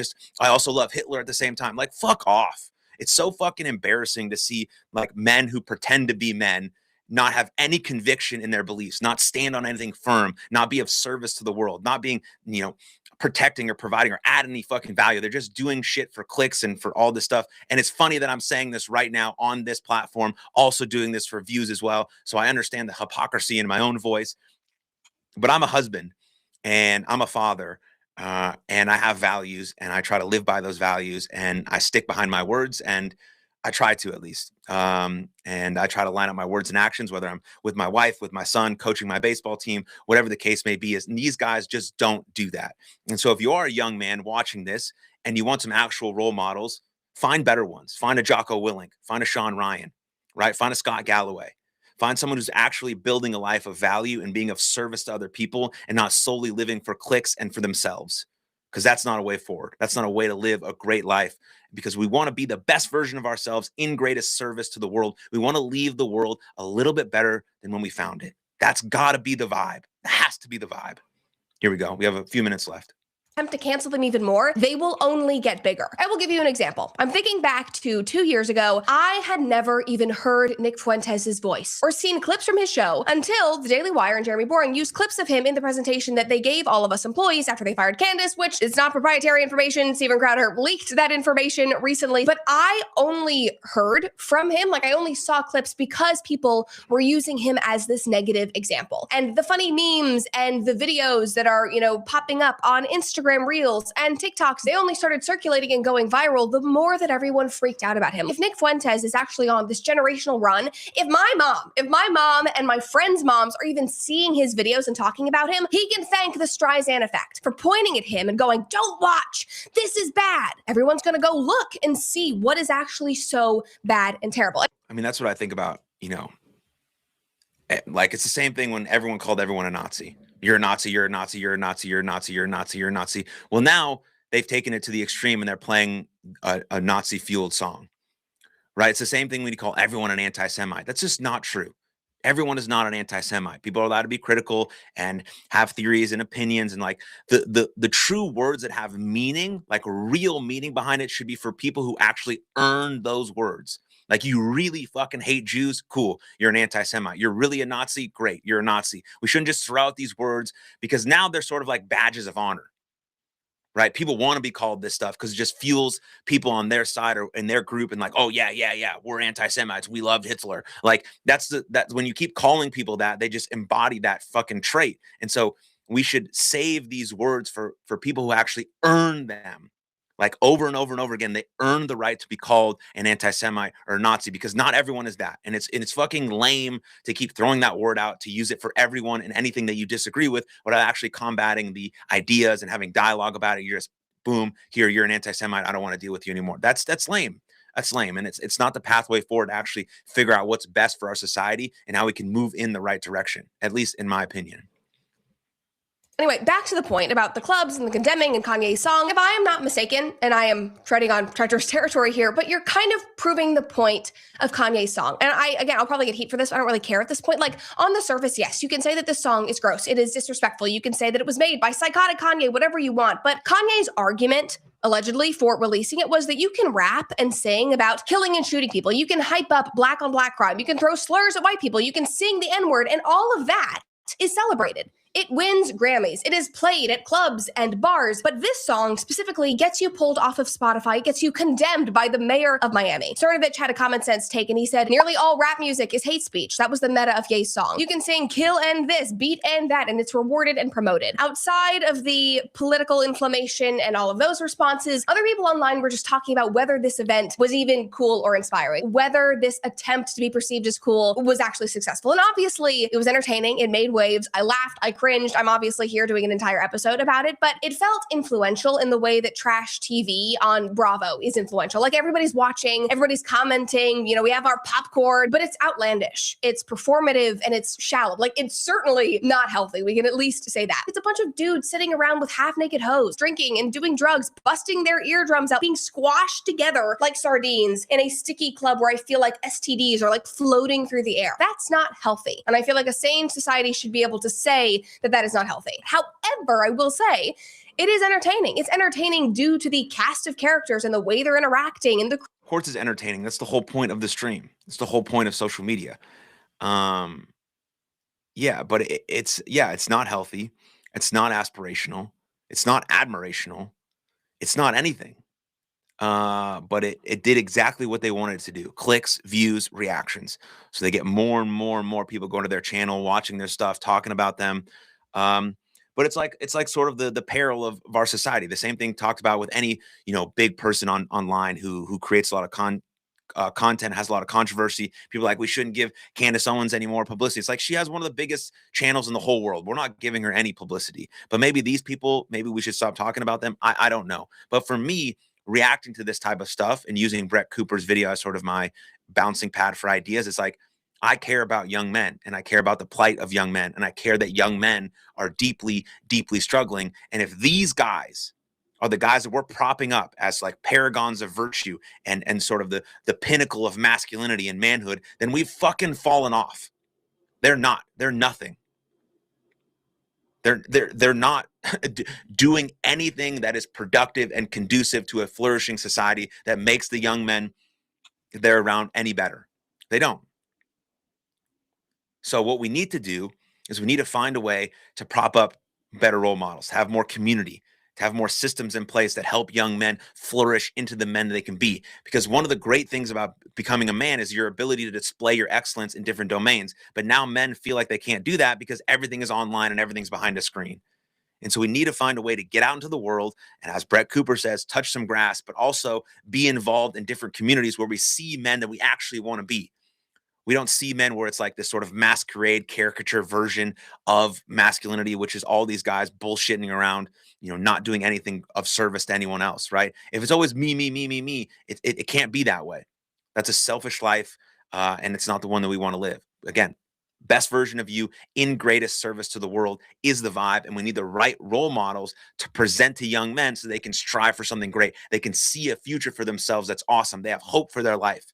also love Hitler at the same time. Like, fuck off. It's so fucking embarrassing to see like men who pretend to be men not have any conviction in their beliefs, not stand on anything firm, not be of service to the world, not being, you know, protecting or providing or add any fucking value. They're just doing shit for clicks and for all this stuff. And it's funny that I'm saying this right now on this platform, also doing this for views as well. So I understand the hypocrisy in my own voice, but I'm a husband and I'm a father. And I have values and I try to live by those values and I stick behind my words, and I try to at least. And I try to line up my words and actions, whether I'm with my wife, with my son, coaching my baseball team, whatever the case may be, and these guys just don't do that. And so if you are a young man watching this and you want some actual role models, find better ones. Find a Jocko Willink, find a Sean Ryan, right? Find a Scott Galloway. Find someone who's actually building a life of value and being of service to other people and not solely living for clicks and for themselves, because that's not a way forward. That's not a way to live a great life, because we want to be the best version of ourselves in greatest service to the world. We want to leave the world a little bit better than when we found it. That's got to be the vibe. It has to be the vibe. Here we go. We have a few minutes left. Attempt to cancel them even more, they will only get bigger. I will give you an example. I'm thinking back to 2 years ago. I had never even heard Nick Fuentes' voice or seen clips from his show until the Daily Wire and Jeremy Boring used clips of him in the presentation that they gave all of us employees after they fired Candace, which is not proprietary information. Steven Crowder leaked that information recently, but I only heard from him. Like, I only saw clips because people were using him as this negative example. And the funny memes and the videos that are, you know, popping up on Instagram Reels and TikToks, they only started circulating and going viral the more that everyone freaked out about him. If Nick Fuentes is actually on this generational run, if my mom and my friends' moms are even seeing his videos and talking about him, he can thank the Streisand effect for pointing at him and going, don't watch, this is bad. Everyone's going to go look and see what is actually so bad and terrible. I mean, that's what I think about, you know, like it's the same thing when everyone called everyone a Nazi. You're a Nazi, you're a Nazi, you're a Nazi, you're a Nazi, you're a Nazi, you're a Nazi. Well, now they've taken it to the extreme and they're playing a Nazi-fueled song, right? It's the same thing when you call everyone an anti-Semite. That's just not true. Everyone is not an anti-Semite. People are allowed to be critical and have theories and opinions, and like the true words that have meaning, like real meaning behind it, should be for people who actually earn those words. Like, you really fucking hate Jews? Cool. You're an anti-Semite. You're really a Nazi? Great. You're a Nazi. We shouldn't just throw out these words because now they're sort of like badges of honor, right? People want to be called this stuff because it just fuels people on their side or in their group, and like, oh yeah, we're anti-Semites. We loved Hitler. Like, that's when you keep calling people that, they just embody that fucking trait. And so we should save these words for people who actually earn them. Like, over and over and over again, they earn the right to be called an anti-Semite or a Nazi, because not everyone is that. And it's fucking lame to keep throwing that word out, to use it for everyone and anything that you disagree with, without actually combating the ideas and having dialogue about it. You're just, boom, here, you're an anti-Semite. I don't want to deal with you anymore. That's lame. That's lame. And it's not the pathway forward to actually figure out what's best for our society and how we can move in the right direction, at least in my opinion. Anyway, back to the point about the clubs and the condemning and Kanye's song. If I am not mistaken, and I am treading on treacherous territory here, but you're kind of proving the point of Kanye's song. And I'll probably get heat for this. I don't really care at this point. Like, on the surface, yes, you can say that this song is gross. It is disrespectful. You can say that it was made by psychotic Kanye, whatever you want. But Kanye's argument, allegedly, for releasing it was that you can rap and sing about killing and shooting people. You can hype up black on black crime. You can throw slurs at white people. You can sing the N-word, and all of that is celebrated. It wins Grammys. It is played at clubs and bars. But this song specifically gets you pulled off of Spotify. It gets you condemned by the mayor of Miami. Cernovich had a common sense take, and he said, nearly all rap music is hate speech. That was the meta of Ye's song. You can sing kill and this, beat and that, and it's rewarded and promoted. Outside of the political inflammation and all of those responses, other people online were just talking about whether this event was even cool or inspiring, whether this attempt to be perceived as cool was actually successful. And obviously, it was entertaining. It made waves. I laughed. I cried. cringed. I'm obviously here doing an entire episode about it, but it felt influential in the way that trash TV on Bravo is influential. Like everybody's watching, everybody's commenting, you know, we have our popcorn, but it's outlandish, it's performative, and it's shallow. Like it's certainly not healthy. We can at least say that. It's a bunch of dudes sitting around with half-naked hoes, drinking and doing drugs, busting their eardrums out, being squashed together like sardines in a sticky club where I feel like STDs are like floating through the air. That's not healthy. And I feel like a sane society should be able to say that that is not healthy. However, I will say, it is entertaining. It's entertaining due to the cast of characters and the way they're interacting and the. Of course, it's entertaining. That's the whole point of the stream. It's the whole point of social media. Yeah, but it's not healthy. It's not aspirational. It's not admirational. It's not anything. But it did exactly what they wanted it to do: clicks, views, reactions. So they get more and more and more people going to their channel, watching their stuff, talking about them. But it's like sort of the peril of our society. The same thing talked about with any, you know, big person online who creates a lot of content, has a lot of controversy. People are like, we shouldn't give Candace Owens any more publicity. It's like, she has one of the biggest channels in the whole world. We're not giving her any publicity. But maybe these people, maybe we should stop talking about them. I don't know. But for me, reacting to this type of stuff and using Brett Cooper's video as sort of my bouncing pad for ideas, it's like, I care about young men, and I care about the plight of young men, and I care that young men are deeply, deeply struggling. And if these guys are the guys that we're propping up as like paragons of virtue and sort of the pinnacle of masculinity and manhood, then we've fucking fallen off. They're not. They're nothing. They're not doing anything that is productive and conducive to a flourishing society that makes the young men they're around any better. They don't. So what we need to do is we need to find a way to prop up better role models, have more community, to have more systems in place that help young men flourish into the men that they can be. Because one of the great things about becoming a man is your ability to display your excellence in different domains. But now men feel like they can't do that because everything is online and everything's behind a screen. And so we need to find a way to get out into the world and, as Brett Cooper says, touch some grass, but also be involved in different communities where we see men that we actually want to be. We don't see men where it's like this sort of masquerade caricature version of masculinity, which is all these guys bullshitting around, you know, not doing anything of service to anyone else, right? If it's always me, it can't be that way. That's a selfish life, and it's not the one that we want to live. Again, best version of you in greatest service to the world is the vibe, and we need the right role models to present to young men so they can strive for something great. They can see a future for themselves that's awesome. They have hope for their life.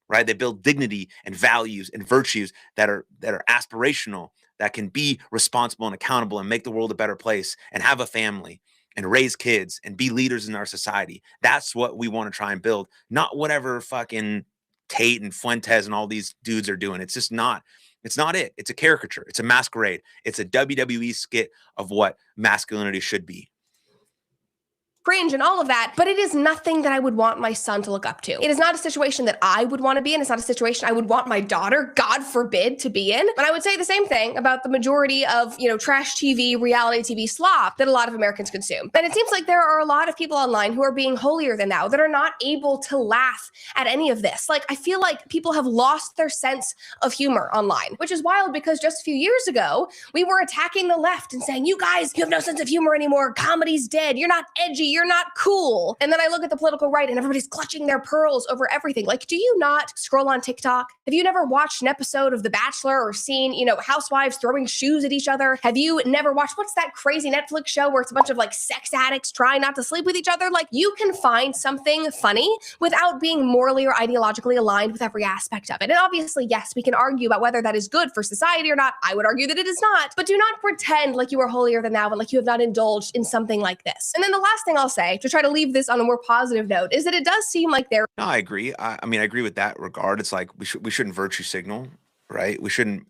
Right? They build dignity and values and virtues that are aspirational, that can be responsible and accountable and make the world a better place and have a family and raise kids and be leaders in our society. That's what we want to try and build, not whatever fucking Tate and Fuentes and all these dudes are doing. It's just not. It's not it. It's a caricature. It's a masquerade. It's a WWE skit of what masculinity should be. Cringe and all of that, but it is nothing that I would want my son to look up to. It is not a situation that I would want to be in. It's not a situation I would want my daughter, God forbid, to be in. And I would say the same thing about the majority of, you know, trash TV, reality TV slop that a lot of Americans consume. And it seems like there are a lot of people online who are being holier than thou that are not able to laugh at any of this. Like, I feel like people have lost their sense of humor online, which is wild because just a few years ago, we were attacking the left and saying, you guys, you have no sense of humor anymore. Comedy's dead. You're not edgy. You're not cool. And then I look at the political right and everybody's clutching their pearls over everything. Like, do you not scroll on TikTok? Have you never watched an episode of The Bachelor or seen, you know, housewives throwing shoes at each other? Have you never watched, what's that crazy Netflix show where it's a bunch of like sex addicts trying not to sleep with each other? Like, you can find something funny without being morally or ideologically aligned with every aspect of it. And obviously, yes, we can argue about whether that is good for society or not. I would argue that it is not. But do not pretend like you are holier than thou and like you have not indulged in something like this. And then the last thing I'll say, to try to leave this on a more positive note, is that it does seem like there. No, I agree. I mean, I agree with that regard. It's like we shouldn't virtue signal, right? We shouldn't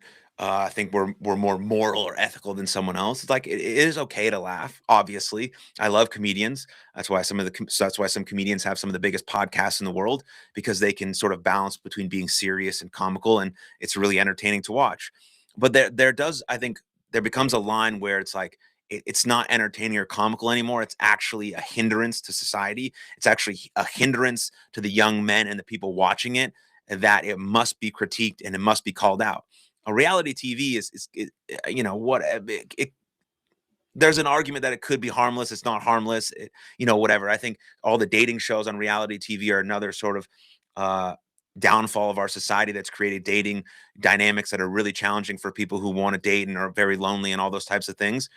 think we're more moral or ethical than someone else. It's like it is okay to laugh. Obviously, I love comedians. That's why some comedians have some of the biggest podcasts in the world, because they can sort of balance between being serious and comical, and it's really entertaining to watch. But I think there becomes a line where it's like, it's not entertaining or comical anymore. It's actually a hindrance to society. It's actually a hindrance to the young men and the people watching it, that it must be critiqued and it must be called out. A reality TV is you know what, there's an argument that it could be harmless. It's not harmless, you know, whatever. I think all the dating shows on reality TV are another sort of downfall of our society that's created dating dynamics that are really challenging for people who want to date and are very lonely and all those types of things.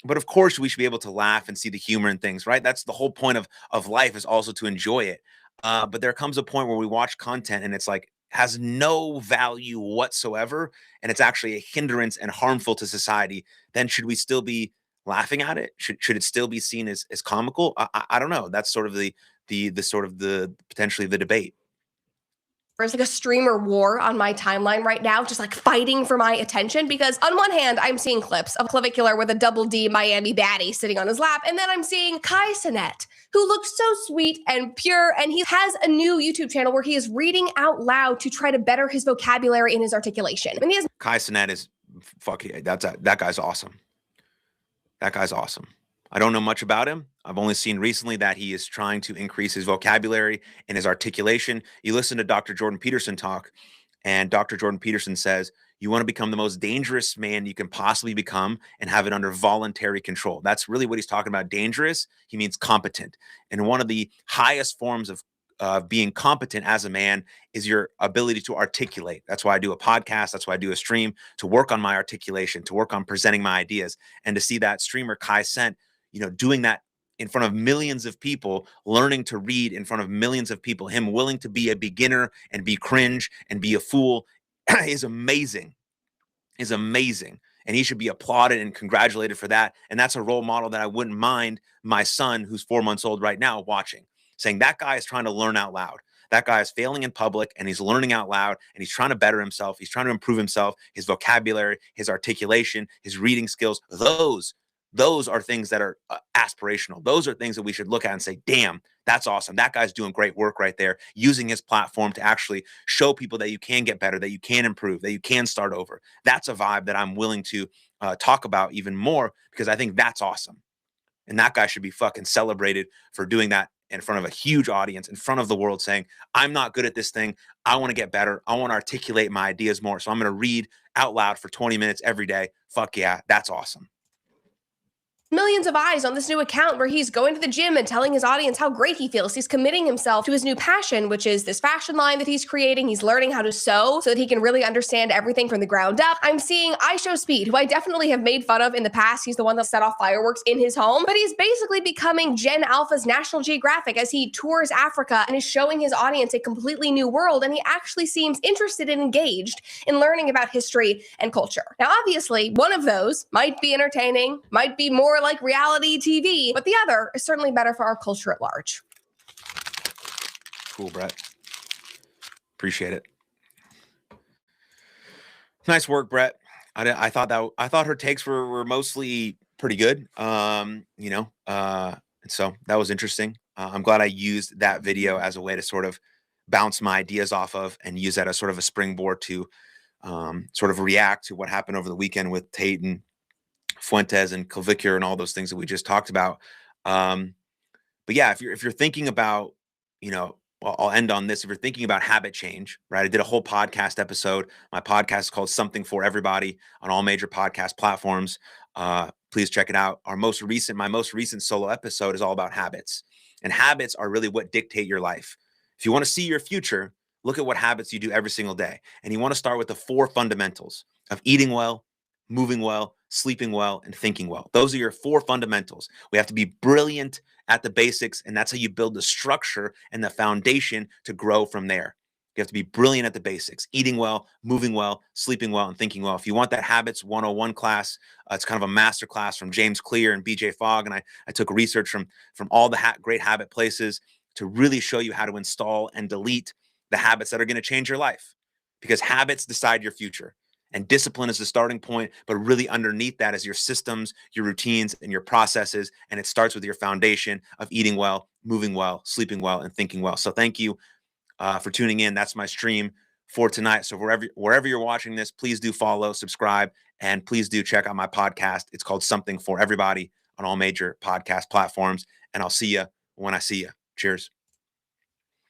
But of course, we should be able to laugh and see the humor in things, right? That's the whole point of life, is also to enjoy it. But there comes a point where we watch content and it's like has no value whatsoever, and it's actually a hindrance and harmful to society. Then should we still be laughing at it? Should it still be seen as comical? I don't know. That's sort of the sort of the potentially the debate. There's like a streamer war on my timeline right now, just like fighting for my attention, because on one hand, I'm seeing clips of Clavicular with a double D Miami baddie sitting on his lap, and then I'm seeing Kai Cenat, who looks so sweet and pure, and he has a new YouTube channel where he is reading out loud to try to better his vocabulary and his articulation. And he has Kai Cenat is that guy's awesome. That guy's awesome. I don't know much about him. I've only seen recently that he is trying to increase his vocabulary and his articulation. You listen to Dr. Jordan Peterson talk, and Dr. Jordan Peterson says, you want to become the most dangerous man you can possibly become and have it under voluntary control. That's really what he's talking about. Dangerous, he means competent. And one of the highest forms of being competent as a man is your ability to articulate. That's why I do a podcast. That's why I do a stream, to work on my articulation, to work on presenting my ideas. And to see that streamer Kai Cenat, you know, doing that in front of millions of people, learning to read in front of millions of people, him willing to be a beginner and be cringe and be a fool is amazing, And he should be applauded and congratulated for that. And that's a role model that I wouldn't mind my son, who's 4 months old right now, watching, saying that guy is trying to learn out loud. That guy is failing in public and he's learning out loud and he's trying to better himself. He's trying to improve himself, his vocabulary, his articulation, his reading skills. Those are things that are aspirational. Those are things that we should look at and say, damn, that's awesome. That guy's doing great work right there, using his platform to actually show people that you can get better, that you can improve, that you can start over. That's a vibe that I'm willing to talk about even more, because I think that's awesome. And that guy should be fucking celebrated for doing that in front of a huge audience, in front of the world, saying, I'm not good at this thing. I want to get better. I want to articulate my ideas more. So I'm going to read out loud for 20 minutes every day. Fuck yeah, that's awesome. millions of eyes on this new account where he's going to the gym and telling his audience how great he feels. He's committing himself to his new passion, which is this fashion line that he's creating. He's learning how to sew so that he can really understand everything from the ground up. I'm seeing iShowSpeed, who I definitely have made fun of in the past. He's the one that set off fireworks in his home, but he's basically becoming Gen Alpha's National Geographic as he tours Africa and is showing his audience a completely new world. And he actually seems interested and engaged in learning about history and culture. Now, obviously, one of those might be entertaining, might be more like reality TV, but the other is certainly better for our culture at large. Cool, Brett. Appreciate it. Nice work, Brett. I thought her takes were mostly pretty good. So that was interesting. I'm glad I used that video as a way to sort of bounce my ideas off of and use that as sort of a springboard to sort of react to what happened over the weekend with Tate and Fuentes and Clavicular and all those things that we just talked about. But yeah, if you're thinking about, I'll end on this. If you're thinking about habit change, right? I did a whole podcast episode. My podcast is called Something for Everybody on all major podcast platforms. Please check it out. My most recent solo episode is all about habits, and habits are really what dictate your life. If you want to see your future, look at what habits you do every single day. And you want to start with the 4 fundamentals of eating well, moving well, sleeping well, and thinking well. Those are your 4 fundamentals. We have to be brilliant at the basics, and that's how you build the structure and the foundation to grow from there. You have to be brilliant at the basics: eating well, moving well, sleeping well, and thinking well. If you want that Habits 101 class, it's kind of a master class from James Clear and BJ Fogg, and I took research from all the great habit places to really show you how to install and delete the habits that are going to change your life, because habits decide your future. And discipline is the starting point, but really underneath that is your systems, your routines, and your processes. And it starts with your foundation of eating well, moving well, sleeping well, and thinking well. So thank you for tuning in. That's my stream for tonight. So wherever you're watching this, please do follow, subscribe, and please do check out my podcast. It's called Something for Everybody on all major podcast platforms. And I'll see you when I see you. Cheers.